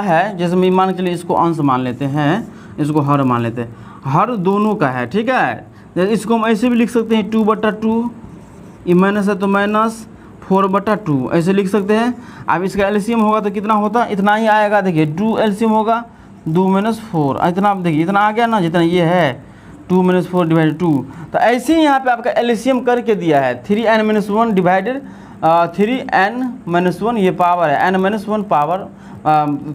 है, जैसे मैं मान के चलिए इसको अंश मान लेते हैं, इसको हर मान लेते हैं, हर दोनों का है। ठीक है, जैसे इसको हम ऐसे भी लिख सकते हैं 2/2, ये माइनस है तो -4/2 ऐसे लिख सकते हैं। अब इसका एलसीएम होगा तो कितना होता, इतना ही आएगा। देखिए 2 एलसीएम होगा 2 - 4, इतना आप देखिए इतना आ गया ना, जितना ये है 2 - 4 डिवाइडेड 2। तो ऐसे ही यहाँ पे आपका एलसीएम करके दिया है 3n-1 डिवाइडेड 3n-1, ये पावर है n-1 पावर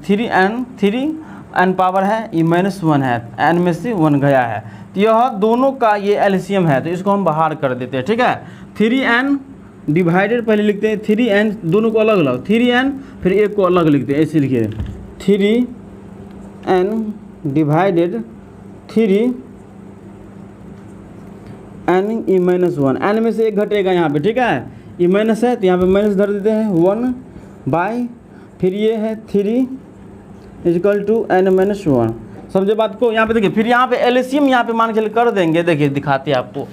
3n पावर है, ये -1 है, n में से 1 गया है, तो यह दोनों का ये एलसीएम है, तो इसको हम बाहर कर देते हैं। ठीक है, 3n डिवाइडेड पहले लिखते हैं 3n, दोनों को अलग अलग 3n, फिर एक को अलग लिखते हैं, ऐसे लिखिए 3n डिवाइडेड 3n-1, n में से 1 घटेगा यहाँ पे। ठीक है, ये माइनस है तो यहाँ पे माइनस धर देते हैं 1/, फिर ये है 3 इजिकल टू n-1। समझे बात को। यहाँ पे देखिए, फिर यहाँ पे एलसीएम यहाँ पे मान के कर देंगे, देखिए दिखाते हैं आपको,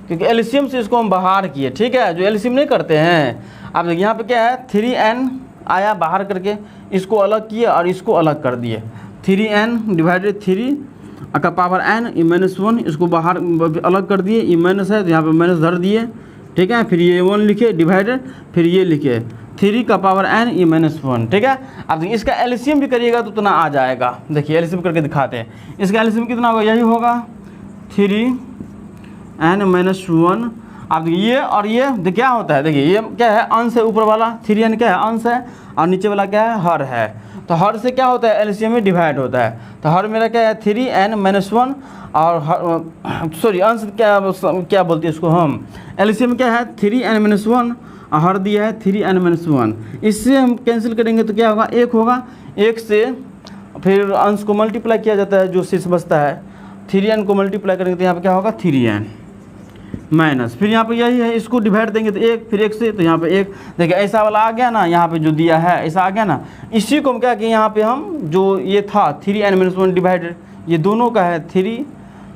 क्योंकि एलसीएम से इसको हम बाहर किए। ठीक है, जो एलसीएम नहीं करते हैं, आप देखिए यहाँ पे क्या है 3n आया बाहर करके, इसको अलग किए और इसको अलग कर दिए, 3n डिवाइडेड 3 का पावर n -1, इसको बाहर अलग कर दिए, ये माइनस है तो यहाँ पे माइनस धर दिए। ठीक है, फिर ये 1 लिखे डिवाइडेड, फिर ये लिखे 3 का पावर n ये -1। ठीक है, अब देखिए इसका एलसीएम भी करिएगा तो उतना आ जाएगा। देखिए एलसीएम करके दिखाते हैं, इसका एलसीएम कितना होगा, यही होगा 3n-1 अब देखिए ये और ये क्या होता है, देखिए ये क्या है, अंश है, ऊपर वाला 3n क्या है, अंश है, और नीचे वाला क्या है, हर है। तो हर से क्या होता है, एलसीएम में डिवाइड होता है। तो हर मेरा क्या है 3n-1 और सॉरी अंश क्या बोलते हैं इसको हम, एलसीएम क्या है 3n-1 और हर दिया है 3n-1। इससे हम कैंसिल करेंगे तो क्या होगा, 1 होगा। 1 से फिर अंश को मल्टीप्लाई किया जाता है, जो शेष बचता है 3n को मल्टीप्लाई करेंगे तो यहाँ पे क्या होगा 3n माइनस, फिर यहाँ पे यही है, इसको डिवाइड देंगे तो 1, फिर 1 से तो यहाँ पे 1। देखिए ऐसा वाला आ गया ना, यहाँ पे जो दिया है ऐसा आ गया ना। इसी को हम क्या किए, यहाँ पे हम जो ये था 3n-1 डिवाइडेड, ये दोनों का है 3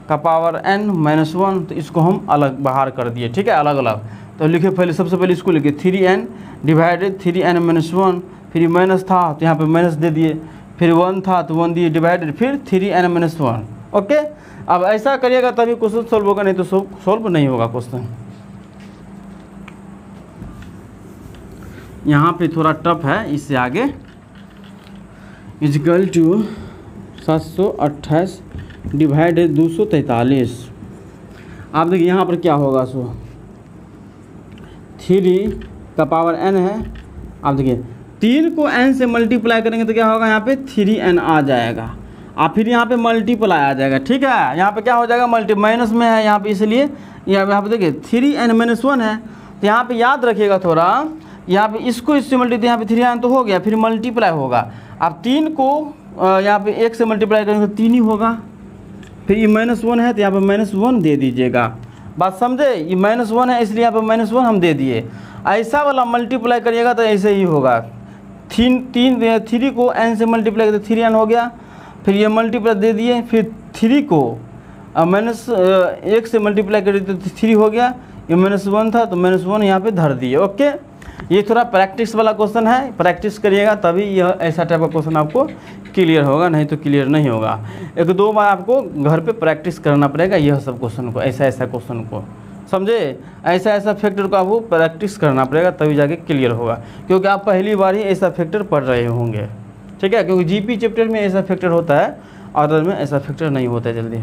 का पावर n-1, तो इसको हम अलग बाहर कर दिए, ठीक है, अलग अलग। तो लिखे पहले, सबसे पहले इसको लिखे 3n डिवाइडेड 3n-1, फिर माइनस था तो यहाँ पे माइनस दे दिए, फिर 1 था तो 1 दिए डिवाइडेड, फिर 3n-1। ओके, अब ऐसा करिएगा तभी क्वेश्चन सॉल्व होगा, नहीं तो सॉल्व नहीं होगा क्वेश्चन। यहाँ पे थोड़ा टफ है, इससे आगे इक्वल टू 728 डिवाइडेड 243। आप देखिए यहाँ पर क्या होगा, सो 3 का पावर n है। आप देखिए 3 को n से मल्टीप्लाई करेंगे तो क्या होगा, यहाँ पे 3n आ जाएगा, और फिर यहाँ पे मल्टीप्लाई आ जाएगा, ठीक है। यहाँ पे क्या हो जाएगा, मल्टी माइनस में है यहाँ पे, इसलिए यहाँ पे देखिए 3n-1 है, तो यहाँ पे याद रखिएगा थोड़ा, यहाँ पे इसको इससे मल्टीप्लाई, यहाँ पे 3n तो हो गया, फिर मल्टीप्लाई होगा। अब 3 को यहाँ पे 1 से मल्टीप्लाई करेंगे तो 3 ही होगा, फिर ये -1 है तो यहाँ पे -1 दे दीजिएगा। बात समझे, ये -1 है इसलिए यहाँ पे -1 हम दे दिए। ऐसा वाला मल्टीप्लाई करिएगा तो ऐसे ही होगा, 3 को n से मल्टीप्लाई करते 3n हो गया, फिर ये मल्टीप्लाई दे दिए, फिर 3 को -1 से मल्टीप्लाई करिए तो 3 हो गया, ये -1 था तो -1 यहाँ पे धर दिए। ओके, ये थोड़ा प्रैक्टिस वाला क्वेश्चन है, प्रैक्टिस करिएगा तभी यह ऐसा टाइप का क्वेश्चन आपको क्लियर होगा, नहीं तो क्लियर नहीं होगा। 1-2 बार आपको घर पे प्रैक्टिस करना पड़ेगा यह सब क्वेश्चन को, ऐसा क्वेश्चन को, समझे, ऐसा फैक्टर को आपको प्रैक्टिस करना पड़ेगा तभी जाके क्लियर होगा, क्योंकि आप पहली बार ही ऐसा फैक्टर पढ़ रहे होंगे, ठीक है। क्योंकि जीपी चैप्टर में ऐसा फैक्टर होता है, अदर में ऐसा फैक्टर नहीं होता है जल्दी।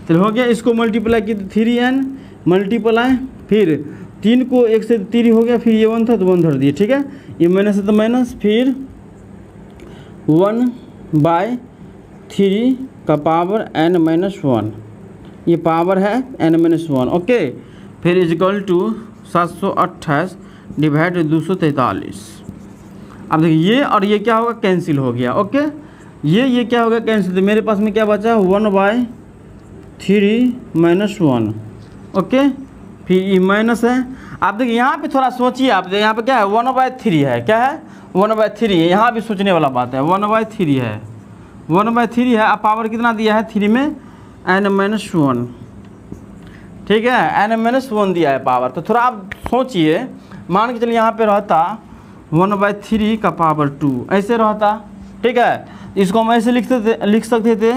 चलो हो गया, इसको मल्टीप्लाई किया तो 3n मल्टीप्लाई, फिर 3 को 1 से 3 हो गया, फिर ये 1 था तो 1 धर दिए, ठीक है। ये माइनस है तो माइनस, फिर 1/3 का पावर n-1, ये पावर है n-1। ओके, फिर इक्वल टू 728 डिवाइड 243। अब देखिए ये और ये क्या होगा, कैंसिल हो गया। ओके, ये क्या होगा कैंसिल, तो मेरे पास में क्या बचा 1/3 -1। ओके, फिर ये माइनस है। आप देखिए यहाँ पे थोड़ा सोचिए, आप यहाँ पे क्या है 1/3 है, क्या है 1/3 है, यहाँ भी सोचने वाला बात है, 1/3 है, 1/3 है। अब पावर कितना दिया है 3 में n-1, ठीक है, n-1 दिया है पावर। तो थोड़ा आप सोचिए, मान के चलिए यहाँ पे रहता 1/3 का पावर 2, ऐसे रहता, ठीक है। इसको हम ऐसे लिख सकते थे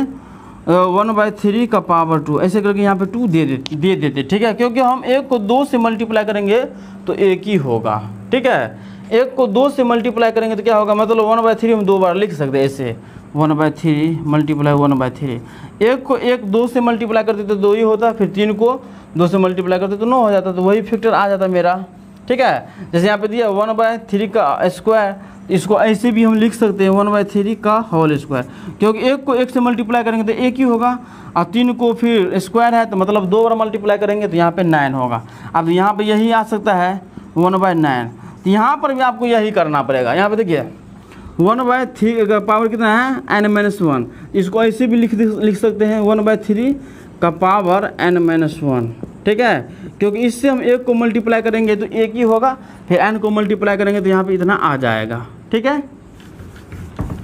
1/3 का पावर 2, ऐसे करके यहाँ पे 2 दे देते, ठीक है। क्योंकि हम 1 को 2 से मल्टीप्लाई करेंगे तो 1 ही होगा, ठीक है। 1 को 2 से मल्टीप्लाई करेंगे तो क्या होगा, मतलब 1/3 हम 2 बार लिख सकते हैं ऐसे, 1/3 मल्टीप्लाई 1/3। 1 को 2 से मल्टीप्लाई करते तो 2 ही होता, फिर 3 को 2 से मल्टीप्लाई करते तो 9 हो जाता, तो वही फैक्टर आ जाता मेरा, ठीक है। जैसे यहाँ पे दिया 1/3 का स्क्वायर, इसको ऐसे भी हम लिख सकते हैं 1/3 का होल स्क्वायर, क्योंकि 1 को 1 से मल्टीप्लाई करेंगे तो 1 ही होगा, और 3 को फिर स्क्वायर है तो मतलब 2 बार मल्टीप्लाई करेंगे तो यहाँ पे 9 होगा। अब यहाँ पे यही आ सकता है 1/9, तो यहाँ पर भी आपको यही करना पड़ेगा। यहाँ पे देखिए 1/3 का पावर कितना है n-1, इसको ऐसे भी लिख सकते हैं 1/3 का पावर n-1, ठीक है। क्योंकि इससे हम 1 को मल्टीप्लाई करेंगे तो 1 ही होगा, फिर n को मल्टीप्लाई करेंगे तो यहाँ पे इतना आ जाएगा, ठीक है।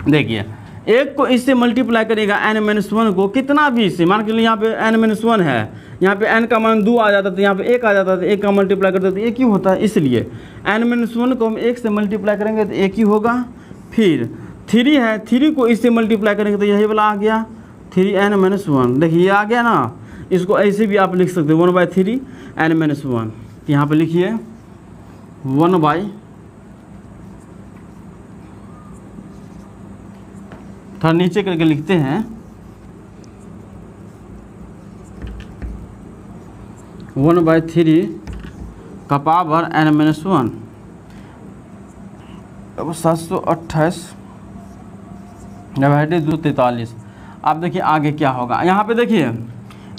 देखिए 1 को इससे मल्टीप्लाई करेगा n-1 को, कितना भी इससे, मान के लिए यहाँ पे n-1 है, यहाँ पे n का मान 2 आ जाता, तो यहाँ पे 1 आ जाता, तो 1 का मल्टीप्लाई करते तो 1 ही होता है, इसलिए n-1 को हम 1 से मल्टीप्लाई करेंगे तो 1 ही होगा। फिर 3 है, 3 को इससे मल्टीप्लाई करेंगे तो यही वाला आ गया 3n-1, देखिए ये आ गया ना। इसको ऐसे भी आप लिख सकते हो 1/3 n-1, यहाँ पे लिखिए 1/, थोड़ा नीचे करके लिखते हैं 1/3 का पावर n-1। अब 728 डिवाइडेड 243। अब देखिए आगे क्या होगा। यहाँ पे देखिए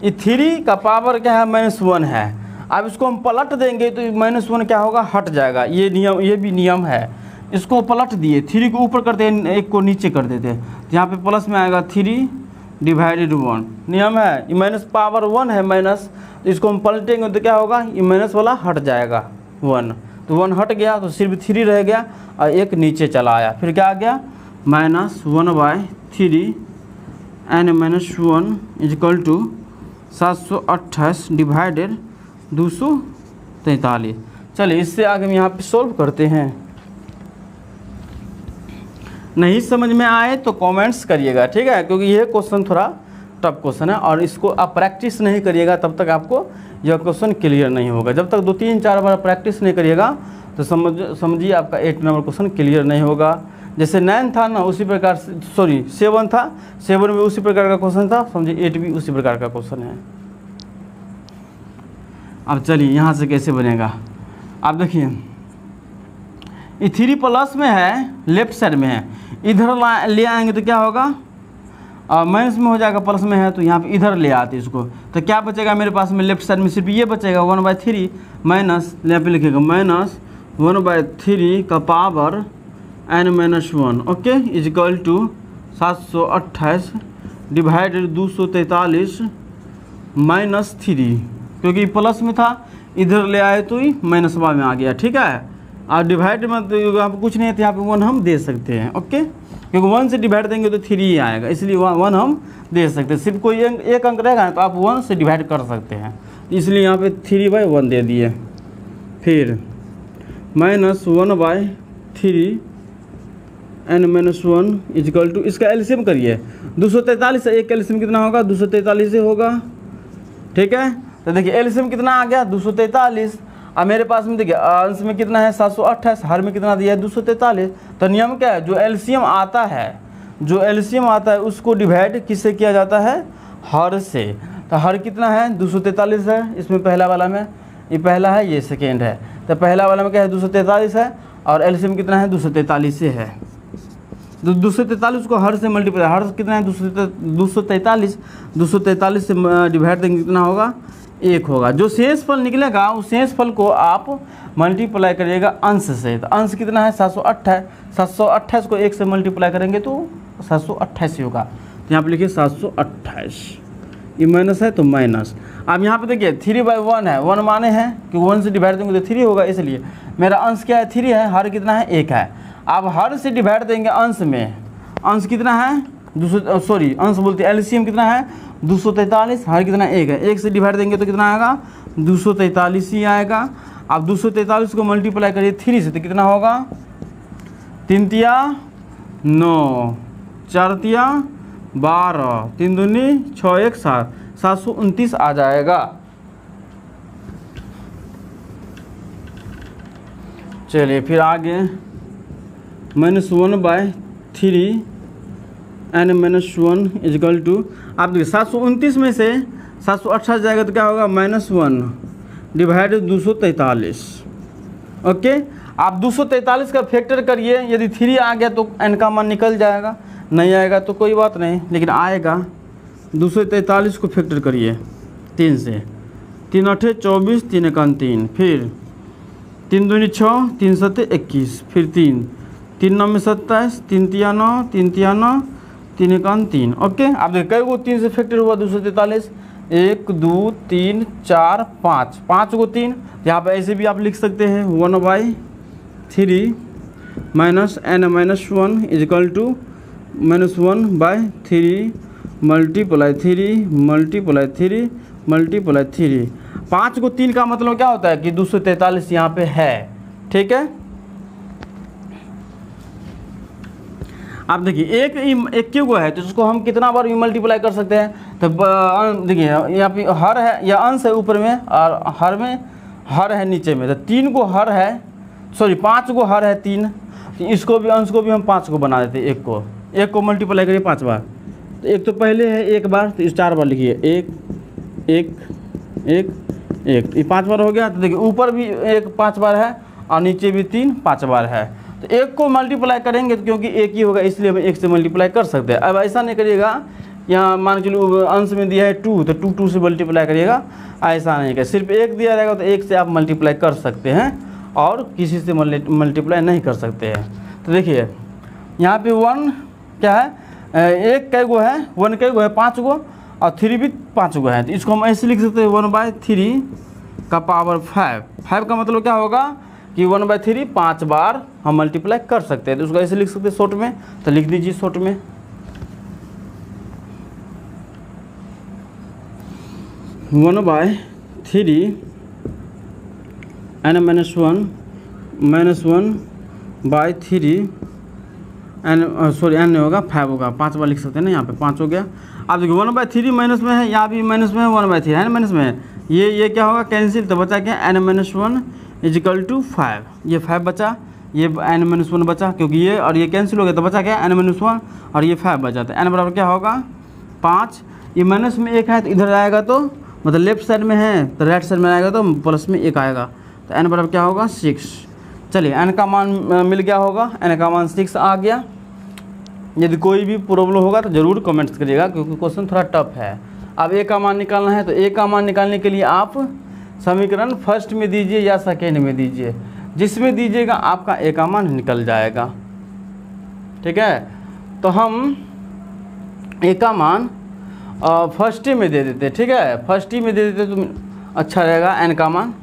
ये 3 का पावर क्या है, -1 है। अब इसको हम पलट देंगे तो -1 क्या होगा, हट जाएगा। ये नियम, ये भी नियम है। इसको पलट दिए, 3 को ऊपर करते हैं, 1 को नीचे कर देते हैं। यहाँ पे प्लस में आएगा 3 डिवाइडेड 1। नियम है, ये माइनस पावर 1 है माइनस, तो इसको हम पलटेंगे तो क्या होगा, ये माइनस वाला हट जाएगा 1, तो 1 हट गया तो सिर्फ 3 रह गया और 1 नीचे चला आया। फिर क्या आ गया, -1/3 n-1 इजकल टू 728 डिवाइडेड 243। चलिए इससे आगे हम यहाँ पे सोल्व करते हैं। नहीं समझ में आए तो कमेंट्स करिएगा, ठीक है, क्योंकि यह क्वेश्चन थोड़ा टफ क्वेश्चन है और इसको आप प्रैक्टिस नहीं करिएगा तब तक आपको यह क्वेश्चन क्लियर नहीं होगा। जब तक 2-3-4 बार प्रैक्टिस नहीं करिएगा तो समझिए आपका 8 नंबर क्वेश्चन क्लियर नहीं होगा। जैसे 9 था ना उसी प्रकार से, सॉरी 7 था, 7 में उसी प्रकार का क्वेश्चन था, समझिए 8 भी उसी प्रकार का क्वेश्चन है। अब चलिए यहाँ से कैसे बनेगा। आप देखिए ये 3 प्लस में है, लेफ्ट साइड में है, इधर ले आएंगे तो क्या होगा, माइनस में हो जाएगा, प्लस में है तो यहाँ पे इधर ले आते इसको, तो क्या बचेगा मेरे पास में लेफ्ट साइड में, सिर्फ ये बचेगा 1/3 माइनस, यहाँ पे लिखेगा -1/3 का power n-1, okay, equal to 728 divided 243 -3, क्योंकि प्लस में था इधर ले आए तो ही माइनस में आ गया, ठीक है। और डिवाइड में तो यहाँ पर कुछ नहीं है तो यहाँ पे 1 हम दे सकते हैं, ओके, क्योंकि 1 से डिवाइड देंगे तो 3 ही आएगा, इसलिए 1 हम दे सकते हैं। सिर्फ कोई एक अंक रहेगा तो आप 1 से डिवाइड कर सकते हैं, इसलिए यहाँ पे 3/1 दे दिए। फिर -1/3 n-1 इजकल टू, इसका एलसीएम करिए, 243 से एक एलसीएम कितना होगा, 243 से होगा, ठीक है। तो देखिए एलसीएम कितना आ गया, 243। अब मेरे पास में देखिए अंश में कितना है 728, हर में कितना दिया है 243। तो नियम क्या है, जो एलसीएम आता है, जो एलसीएम आता है उसको डिवाइड किससे किया जाता है, हर से। तो हर कितना है 243 है, इसमें पहला वाला में, ये पहला है ये सेकेंड है, तो पहला वाला में क्या है 243 है और एलसीएम कितना है 243 से है। 243 को हर से मल्टीप्लाई, हर कितना है 243, 243 से डिवाइड देंगे कितना होगा, 1 होगा। जो शेष फल निकलेगा उस शेष फल को आप मल्टीप्लाई करिएगा अंश से। तो अंश कितना है 728, 728 को 1 से मल्टीप्लाई करेंगे तो 728 होगा। तो यहाँ पे लिखिए 728, ये माइनस है तो माइनस। अब यहाँ पे देखिए 3/1 है, 1 माने हैं कि 1 से डिवाइड देंगे तो 3 होगा, इसलिए मेरा अंश क्या है 3 है, हर कितना है 1 है। अब हर से डिवाइड देंगे अंश में, अंश कितना है 200, सॉरी अंश बोलते हैं, एलसीएम कितना है 243, हर कितना 1 है, 1 से डिवाइड देंगे तो कितना आएगा 243 ही आएगा। अब 243 को मल्टीप्लाई करिए 3 से तो कितना होगा, 3 तिया 9, 4 तिया 12, 3 दूनी 6, 1 7, 729 आ जाएगा। चलिए फिर आगे -1/3 n-1 इजकल टू, आप देखिए 729 में से 728 जाएगा तो क्या होगा -1 डिवाइड 243, ओके। आप 243 का फैक्टर करिए, यदि 3 आ गया तो n का मान निकल जाएगा, नहीं आएगा तो कोई बात नहीं, लेकिन आएगा। 243 को फैक्टर करिए 3 से, 3 8 24, 3 1 3, फिर 3 दूनी 6, 3 7 21, फिर 3 9 में 27, 3 तिया 9, 3 तिया 9, 3 1 3, ओके। आप देखिए कई गो 3 से फैक्टर हुआ 243, 1 2 3 4 5, 5 को 3, यहाँ पर ऐसे भी आप लिख सकते हैं 1/3 n-1 equal to -1/3 multiply 3 multiply 3 multiply 3। 5 को 3 का मतलब क्या होता है कि 243 यहाँ पे है, ठीक है। आप देखिए एक क्यों को है तो उसको हम कितना बार मल्टीप्लाई कर सकते हैं, तो देखिए यहाँ पे हर है या अंश है ऊपर में और हर है नीचे में, तो 3 को हर है, सॉरी 5 को हर है 3, तो इसको भी अंश को भी हम 5 को बना देते हैं, 1 को मल्टीप्लाई करिए 5 बार, तो 1 तो पहले है 1 बार, तो इस 4 बार लिखिए 1 1 1 1, ये 5 बार हो गया। तो देखिए ऊपर भी 1 5 बार है और नीचे भी 3 5 बार है। तो 1 को मल्टीप्लाई करेंगे तो क्योंकि 1 ही होगा इसलिए हम 1 से मल्टीप्लाई कर सकते हैं। अब ऐसा नहीं करिएगा, यहाँ मान के चलो अंश में दिया है 2 तो 2 से मल्टीप्लाई करिएगा, ऐसा नहीं कर, सिर्फ 1 दिया रहेगा तो 1 से आप मल्टीप्लाई कर सकते हैं और किसी से मल्टीप्लाई नहीं कर सकते हैं। तो देखिए यहाँ पे 1 क्या है, 1 कै गो है, 1 कै गो है 5 गो और 3 भी 5 गो है। तो इसको हम ऐसे लिख सकते हैं 1/3 का पावर 5। 5 का मतलब क्या होगा कि 1/3 5 बार हम मल्टीप्लाई कर सकते हैं। तो उसको ऐसे लिख सकते हैं शॉर्ट में, तो लिख दीजिए शॉर्ट में 1/3 n - 1/3 n, सॉरी n नहीं होगा 5 होगा, 5 बार लिख सकते हैं ना, यहाँ पे 5 हो गया। अब देखिए 1/3 माइनस में है, यहाँ भी माइनस में है, 1/3 है ना माइनस में है, ये क्या होगा कैंसिल, तो बचा क्या n - 1 = 5, ये 5 बचा, ये n - 1 बचा क्योंकि ये और ये कैंसिल हो गया, तो बचा क्या n - 1 और ये 5 बचा। तो n बराबर क्या होगा 5, ये माइनस में 1 है तो इधर आएगा तो मतलब लेफ्ट साइड में है तो राइट साइड में आएगा तो प्लस में 1 आएगा, तो n बराबर क्या होगा 6। चलिए n का मान मिल गया होगा, n का मान 6 आ गया। यदि कोई भी प्रॉब्लम होगा तो ज़रूर कमेंट्स करिएगा क्योंकि क्वेश्चन थोड़ा टफ है। अब a का मान निकालना है, तो a का मान निकालने के लिए आप समीकरण फर्स्ट में दीजिए या सेकेंड में दीजिए, जिसमें दीजिएगा आपका a का मान निकल जाएगा। ठीक है, तो हम a का मान फर्स्ट में दे देते, ठीक है, फर्स्ट ही में दे देते तो अच्छा रहेगा। n का मान,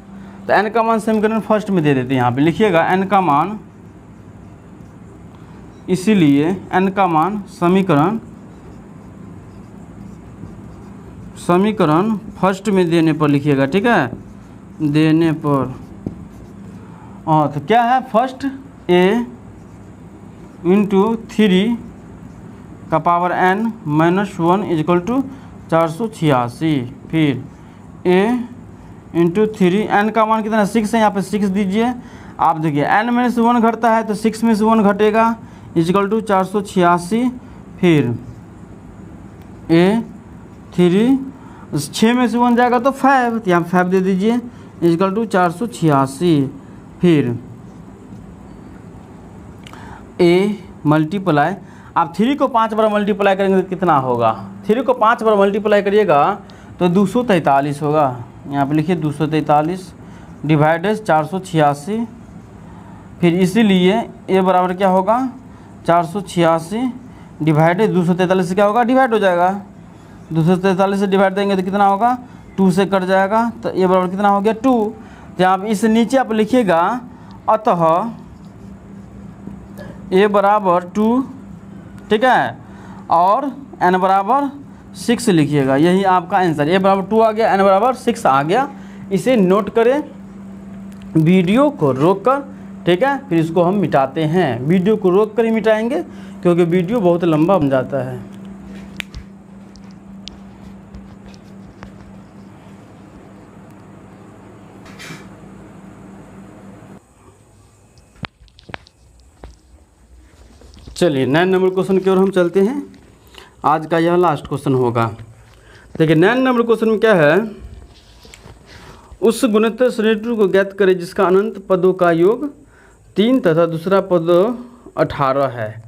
तो n का मान समीकरण फर्स्ट में दे देते, यहाँ पे लिखिएगा n का मान, इसीलिए n का मान समीकरण फर्स्ट में देने पर लिखिएगा, ठीक है, देने पर। तो क्या है फर्स्ट a × 3 का पावर n - 1 = 486, फिर a × 3, n का मान कितना 6 है, यहाँ पे 6 दीजिए। आप देखिए n में से 1 घटता है तो 6 में से 1 घटेगा = 486, फिर a 3, 6 में से 1 जाएगा तो 5, तो यहाँ 5 दे दीजिए = 486, फिर a मल्टीप्लाई, आप 3 को 5 बार मल्टीप्लाई करेंगे तो कितना होगा, 3 को 5 बार मल्टीप्लाई करिएगा तो 243 होगा। यहाँ पे लिखिए 243 डिवाइडेड 486, फिर इसीलिए a बराबर क्या होगा 486 डिवाइडेड 243 से क्या होगा डिवाइड हो जाएगा, 243 से डिवाइड देंगे तो कितना होगा 2 से कट जाएगा, तो a बराबर कितना हो गया 2। तो आप इस नीचे आप लिखिएगा अतः a बराबर 2, ठीक है, और n बराबर 6 लिखिएगा, यही आपका आंसर। a बराबर 2 आ गया, n बराबर 6 आ गया। इसे नोट करें, वीडियो को रोककर, ठीक है, फिर इसको हम मिटाते हैं। वीडियो को रोक कर ही मिटाएंगे क्योंकि वीडियो बहुत लंबा बन जाता है। चलिए 9 नंबर क्वेश्चन की ओर हम चलते हैं। आज का यह लास्ट क्वेश्चन होगा। देखिए 9 नंबर क्वेश्चन में क्या है, उस गुणोत्तर श्रेणी को ज्ञात करें जिसका अनंत पदों का योग 3 तथा दूसरा पद 18 है।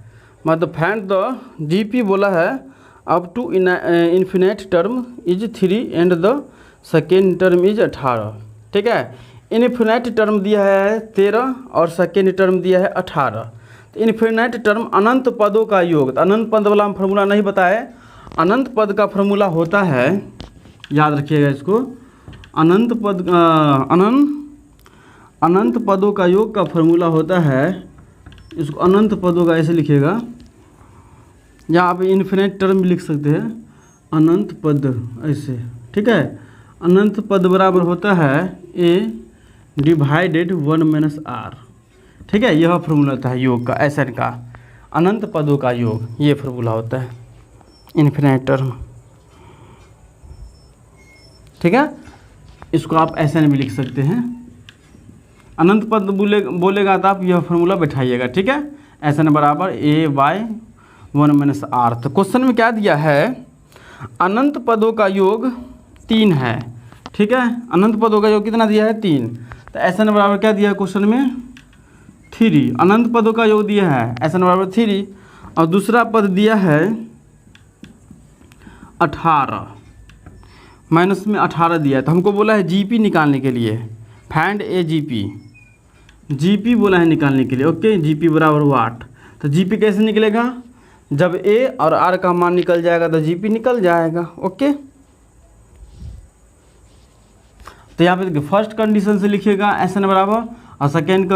मतलब फाइंड द जीपी बोला है up to infinite term is 3 and the second term is 18, ठीक है। इन्फिनिट टर्म दिया है 13 और सेकेंड टर्म दिया है 18। तो इन्फिनिट टर्म अनंत पदों का योग, तो अनंत पद वाला हम फार्मूला नहीं बताए। अनंत पद का फार्मूला होता है, याद रखिएगा इसको, अनंत पदों का योग का फार्मूला होता है, इसको अनंत पदों का ऐसे लिखिएगा, या आप इन्फिनिट टर्म भी लिख सकते हैं, अनंत पद ऐसे, ठीक है। अनंत पद बराबर होता है a डिवाइडेड 1 - r, ठीक है। यह फार्मूला होता है योग का, एसएन का, अनंत पदों का योग, ये फार्मूला होता है इन्फिनिट टर्म, ठीक है। इसको आप एसएन भी लिख सकते हैं। अनंत पद बोलेगा तो आप यह फार्मूला बैठाइएगा, ठीक है। एसएन बराबर a/1 - r। तो क्वेश्चन में क्या दिया है, अनंत पदों का योग 3 है, ठीक है। अनंत पद होगा जो कितना दिया है 3, तो SN बराबर क्या दिया है क्वेश्चन में 3। अनंत पदों का योग दिया है SN बराबर 3 और दूसरा पद दिया है 18, माइनस में 18 दिया है। तो हमको बोला है GP निकालने के लिए, फाइंड ए GP बोला है निकालने के लिए। ओके, GP बराबर वाट। तो GP कैसे निकलेगा, जब A और R का मान निकल जाएगा तो GP निकल जाएगा। ओके, तो यहाँ पे देखिए फर्स्ट कंडीशन से लिखिएगा SN बराबर और सेकेंड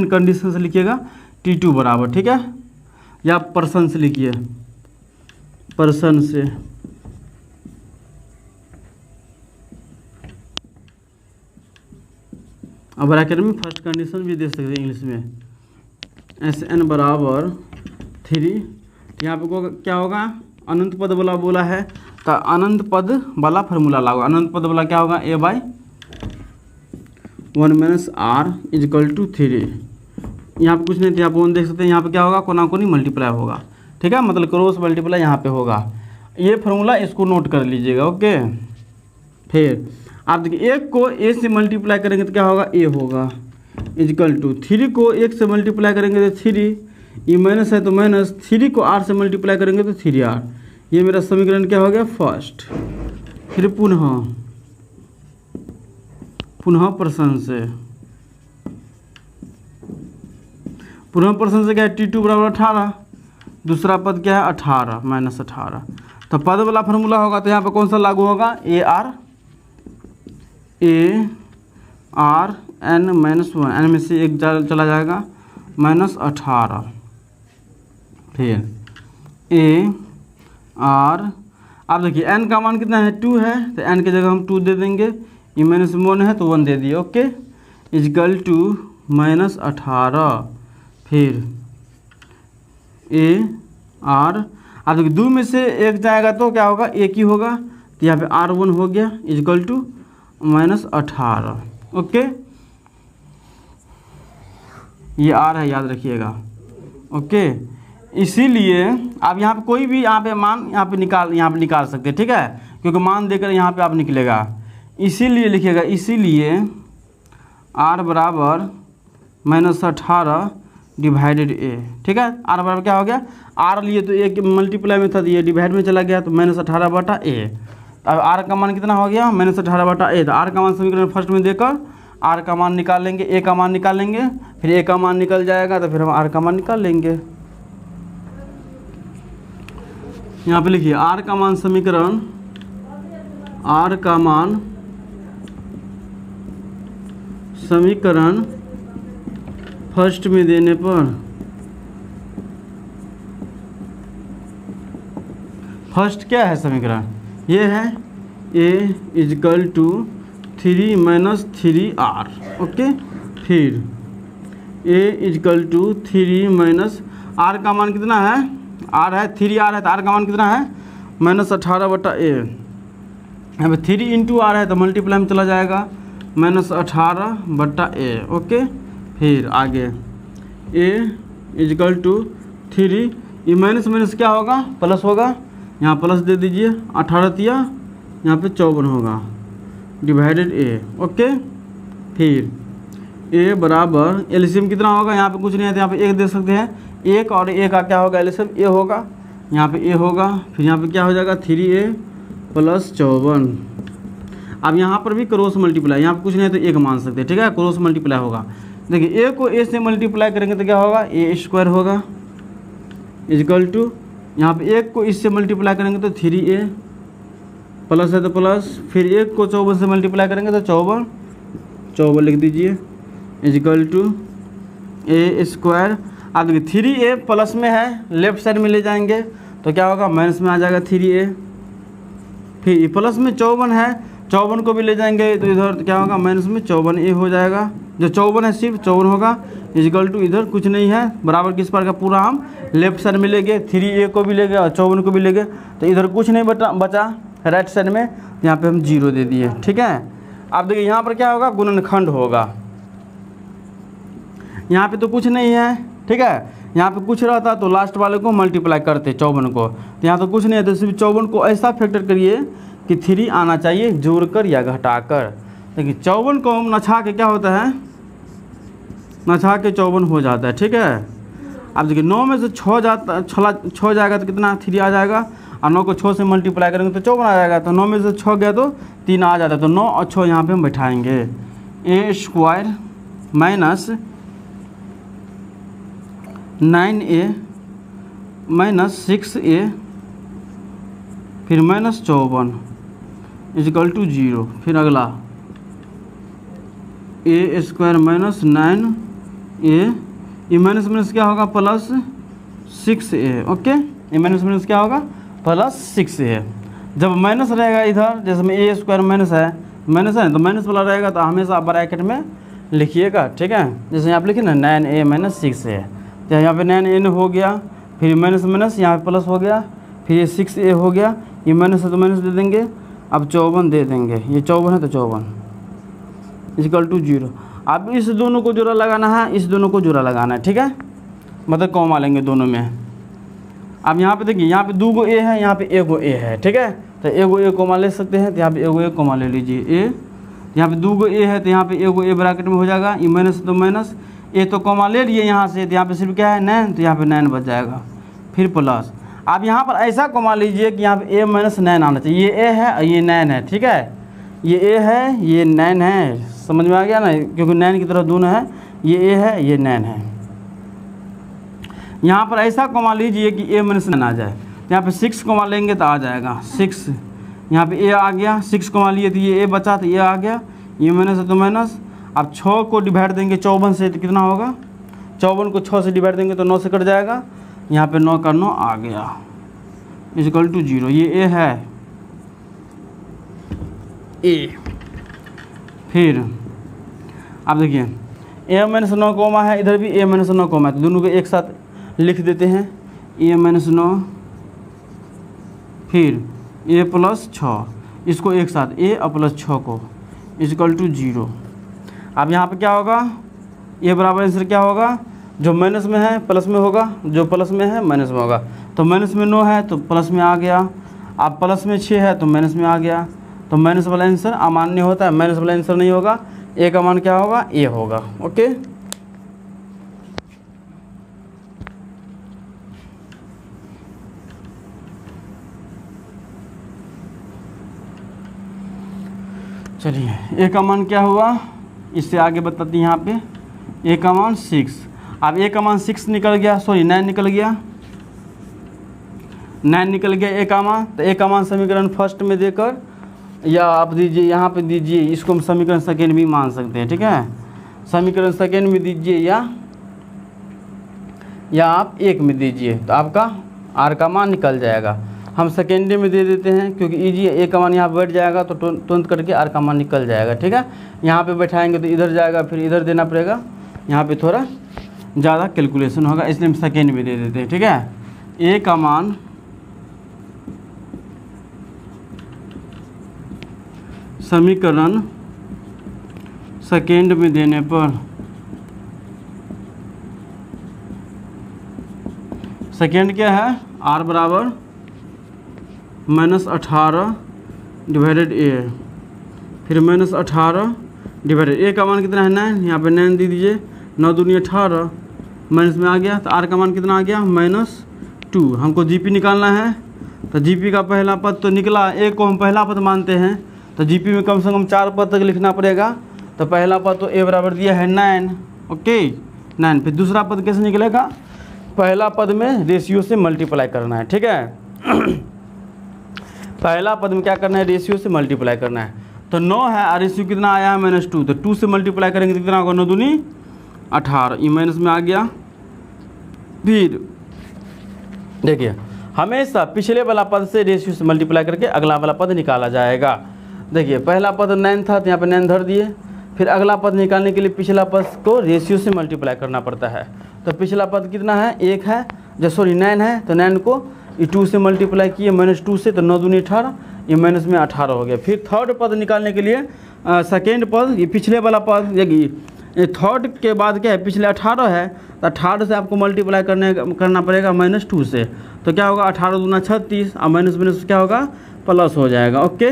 कंडीशन से लिखिएगा T2 बराबर, ठीक है। या पर्सन से लिखिए, पर्सन से। अब ब्रैकेट में फर्स्ट कंडीशन भी दे सकते हैं इंग्लिश में, SN बराबर 3। यहाँ पे क्या होगा, अनंत पद वाला बोला है तो अनंत पद वाला फार्मूला लागू। अनंत पद वाला क्या होगा, A/1 - R = 3। यहाँ पे कुछ नहीं, तो यहाँ पे 1 देख सकते हैं। यहाँ पे क्या होगा, कोना कोनी मल्टीप्लाई होगा, ठीक है, मतलब क्रॉस मल्टीप्लाई यहाँ पे होगा। ये फार्मूला इसको नोट कर लीजिएगा। ओके, फिर आप देखिए 1 को A से मल्टीप्लाई करेंगे तो क्या होगा, A होगा = 3 को 1 से मल्टीप्लाई करेंगे तो 3, ये माइनस है तो माइनस, 3 को R से मल्टीप्लाई करेंगे तो 3R। ये मेरा समीकरण क्या हो गया फर्स्ट। फिर पुनः पर्सन से क्या है, T2 बराबर 18, दूसरा पद क्या है 18 - 18। तो पद वाला फार्मूला होगा तो यहाँ पे कौन सा लागू होगा, AR n - 1, n में से 1 चला जाएगा, -18। फिर AR, आप देखिए n का मान कितना है 2 है, तो n की जगह हम 2 दे देंगे, ये -1 है तो 1 दे दिए। ओके, = -18। फिर AR, आप देखिए 2 में से 1 जाएगा तो क्या होगा, 1 ही होगा, तो यहाँ पे R1 हो गया = -18। ओके, ये R है, याद रखिएगा। ओके, इसीलिए आप यहाँ पे कोई भी मान यहाँ पे निकाल सकते हैं, ठीक है, क्योंकि मान देकर यहाँ पे आप निकलेगा। इसीलिए लिखिएगा, इसीलिए R बराबर -18 डिवाइडेड A, ठीक है। R बराबर क्या हो गया, R लिए तो एक मल्टीप्लाई में था, ये डिवाइड में चला गया तो -18/A। अब R का मान कितना हो गया, -18/A। तो R का मान समीकरण फर्स्ट में देकर R का मान निकाल लेंगे, A का मान निकाल लेंगे, फिर A का मान निकल जाएगा तो फिर हम R का मान निकाल लेंगे। यहाँ पे लिखिए R का मान समीकरण, R का मान समीकरण फर्स्ट में देने पर, फर्स्ट क्या है समीकरण, ये है A = 3 - 3R। ओके, फिर A = 3 - R का मान कितना है, R है 3R है, तो R का मान कितना है -18/A। यहाँ पे 3 × R है तो मल्टीप्लाई में चला जाएगा, -18/A। ओके, फिर आगे A = 3, ये माइनस क्या होगा, प्लस होगा, यहाँ प्लस दे दीजिए, 18 यहाँ पे 54 होगा डिवाइडेड A। ओके, फिर A बराबर एलसीएम कितना होगा, यहाँ पे कुछ नहीं है तो यहाँ पे 1 दे सकते हैं, 1 और A का क्या होगा एलसीएम, A होगा, यहाँ पे A होगा, फिर यहाँ पे क्या हो जाएगा 3A + 54। अब यहाँ पर भी क्रॉस मल्टीप्लाई, यहाँ पे कुछ नहीं है तो 1 मान सकते हैं, ठीक है, क्रॉस मल्टीप्लाई होगा। देखिए A को A से मल्टीप्लाई करेंगे तो क्या होगा, A² होगा = यहाँ पे 1 को इससे मल्टीप्लाई करेंगे तो 3A, प्लस है तो प्लस, फिर 1 को 54 से मल्टीप्लाई करेंगे तो 54 लिख दीजिए = A²। अब देखिए 3A प्लस में है, लेफ्ट साइड में ले जाएंगे तो क्या होगा, माइनस में आ जाएगा 3A। फिर प्लस में 54 है, 54 को भी ले जाएंगे तो इधर क्या होगा, माइनस में 54A हो जाएगा। जो 54 है सिर्फ 54 होगा = इधर कुछ नहीं है, बराबर किस पर का पूरा हम लेफ्ट साइड में ले गए, 3A को भी ले गए और 54 को भी ले गए, तो इधर कुछ नहीं बचा राइट साइड में, यहाँ पे हम 0 दे दिए, ठीक है। अब देखिए यहाँ पर क्या होगा, गुणनखंड होगा, यहाँ पे तो कुछ नहीं है, ठीक है, यहाँ पे कुछ रहता तो लास्ट वाले को मल्टीप्लाई करते 54 को, तो यहाँ तो कुछ नहीं है, तो सिर्फ 54 को ऐसा फैक्टर करिए कि 3 आना चाहिए जोड़कर या घटाकर। देखिए 54 को नछा के क्या होता है, नछा के 54 हो जाता है, ठीक है। अब देखिए 9 में से 6 जाएगा तो कितना 3 आ जाएगा, और 9 को 6 से मल्टीप्लाई करेंगे तो 54 आ जाएगा। तो 9 में से 6 गया तो 3 आ जाता है, तो 9 और 6 यहाँ पे हम बैठाएंगे। A square minus 9a minus 6a फिर माइनस 54 इजिकल टू 0। फिर अगला ए स्क्वायर माइनस 9a, ये माइनस माइनस क्या होगा प्लस 6a। ओके, ये माइनस माइनस क्या होगा प्लस 6a। जब माइनस रहेगा इधर, जैसे में ए स्क्वायर माइनस है तो माइनस वाला रहेगा तो हमेशा ब्रैकेट में लिखिएगा, ठीक है। जैसे यहाँ पे लिखिए ना 9a माइनस 6a, तो यहाँ पे 9a हो गया, फिर माइनस माइनस यहाँ पे प्लस हो गया, फिर ये 6a हो गया, ये माइनस है तो माइनस दे देंगे, अब 54 दे देंगे, ये 54 है तो 54 इजिकल टू 0। अब इस दोनों को जोड़ा लगाना है, इस दोनों को जोड़ा लगाना है, ठीक है, मतलब कॉमा लेंगे दोनों में। अब यहाँ पे देखिए, यहाँ पे 2 गो ए है, यहाँ पे 1 गो ए है, ठीक है, तो 1 गो ए कॉमा ले सकते हैं, तो यहाँ पे 1 गो ए कॉमा ले लीजिए ए। यहाँ पे 2 गो ए है तो यहाँ पे 1 गो ए ब्रैकेट में हो जाएगा, ये माइनस तो माइनस, ए तो कॉमा ले लिए यहाँ से, तो यहाँ पे सिर्फ क्या है 9, तो यहाँ पे 9 बच जाएगा, फिर प्लस। अब यहाँ पर ऐसा कॉमा लीजिए कि यहाँ पे ए माइनस 9 आना चाहिए, ये ए है और ये 9 है, ठीक है, ये ए है ये 9 है, समझ में आ गया ना, क्योंकि 9 की तरफ दोनों है, ये ए है ये 9 है। यहाँ पर ऐसा कॉमा लीजिए कि ए माइनस 9 आ जाए, यहाँ पे 6 कॉमा लेंगे तो आ जाएगा 6, यहाँ पे ए आ गया, 6 कॉमा लिए तो ये ए बचा तो ये आ गया, ये माइनस है तो माइनस। अब 6 को डिवाइड देंगे 54 से तो कितना होगा, 54 को 6 से डिवाइड देंगे तो 9 से कट जाएगा, यहाँ पे 9 का 9 आ गया इजिकल टू 0। ये ए है ए। फिर अब देखिए ए माइनस 9 कॉमा है, इधर भी ए माइनस 9 कॉमा है, तो दोनों को एक साथ लिख देते हैं, ए माइनस 9 फिर ए प्लस 6, इसको एक साथ ए और प्लस 6 को इजिकल टू 0। अब यहाँ पे क्या होगा, ए बराबर आंसर क्या होगा, जो माइनस में है प्लस में होगा, जो प्लस में है माइनस में होगा। तो माइनस में 9 है तो प्लस में आ गया, अब प्लस में 6 है तो माइनस में आ गया, तो माइनस वाला आंसर अमान्य होता है, माइनस वाला आंसर नहीं होगा, ए का मान क्या होगा ए होगा। ओके, चलिए ए का मान क्या हुआ, इससे आगे बताती हैं यहाँ पे, ए का मान 6। अब ए का मान 6 निकल गया, सॉरी 9 निकल गया, 9 निकल गया ए का मान। तो ए का मान समीकरण फर्स्ट में देकर या आप दीजिए यहाँ पे दीजिए, इसको हम समीकरण सेकेंड भी मान सकते हैं, ठीक है, समीकरण सेकेंड में दीजिए या आप एक में दीजिए, तो आपका आर का मान निकल जाएगा। हम सेकेंडरी में दे देते हैं क्योंकि इजी है, ए का मान यहाँ बैठ जाएगा तो तुरंत करके आर का मान निकल जाएगा, ठीक है। यहाँ पे बैठाएंगे तो इधर जाएगा, फिर इधर देना पड़ेगा, यहाँ पे थोड़ा ज़्यादा कैलकुलेशन होगा, इसलिए हम सेकेंड में दे देते हैं, ठीक है। ए का मान समीकरण सेकेंड में देने पर सेकेंड क्या है, आर बराबर -18 डिवाइडेड ए, फिर -18 डिवाइडेड ए का मान कितना है 9, यहाँ पे 9 दे दीजिए, 9 दूनी 18 माइनस में आ गया, तो आर का मान कितना आ गया -2। हमको जीपी निकालना है, तो जीपी का पहला पद तो निकला, ए को हम पहला पद मानते हैं, तो जीपी में कम से कम 4 पद तक लिखना पड़ेगा। तो पहला पद तो ए बराबर दिया है 9, ओके 9। फिर दूसरा पद कैसे निकलेगा, पहला पद में रेशियो से मल्टीप्लाई करना है, ठीक है। पहला पद में क्या करना है, रेशियो से मल्टीप्लाई करना है। तो 9 है और रेशियो कितना आया है -2, तो 2 से मल्टीप्लाई करेंगे तो कितना होगा, 9 दूनी 18, ये माइनस में आ गया। फिर देखिए हमेशा पिछले वाला पद से रेशियो से मल्टीप्लाई करके अगला वाला पद निकाला जाएगा। देखिए पहला पद 9 था तो यहाँ पे 9 धर दिए, फिर अगला पद निकालने के लिए पिछला पद को रेशियो से मल्टीप्लाई करना पड़ता है। तो पिछला पद कितना है, 1 है, जो सॉरी 9 है, तो 9 को 2 से मल्टीप्लाई किए -2 से, तो 9 दूनी 18, ये माइनस में 18 हो गया। फिर थर्ड पद निकालने के लिए सेकेंड पद, ये पिछले वाला पद, ये थर्ड के बाद क्या है, पिछले 18 है, तो 18 से आपको मल्टीप्लाई करना पड़ेगा -2 से, तो क्या होगा 18 दूना 36 और माइनस क्या होगा प्लस हो जाएगा। ओके,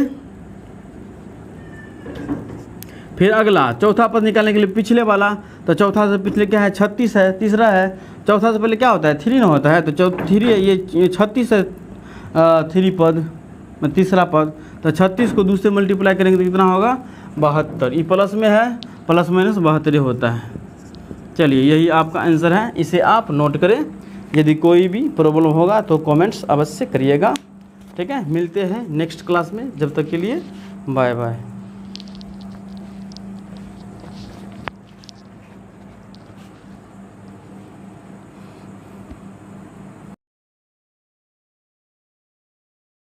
फिर अगला चौथा पद निकालने के लिए पिछले वाला, तो चौथा से पिछले क्या है 36 है, तीसरा है। चौथा से पहले क्या होता है 3 ना होता है, तो 3 है, ये 36 है 3 पद में तीसरा पद, तो 36 को 2 से मल्टीप्लाई करेंगे तो कितना होगा 72। ये प्लस में है, प्लस माइनस 72 होता है। चलिए यही आपका आंसर है, इसे आप नोट करें। यदि कोई भी प्रॉब्लम होगा तो कमेंट्स अवश्य करिएगा। ठीक है, मिलते हैं नेक्स्ट क्लास में, जब तक के लिए बाय बाय।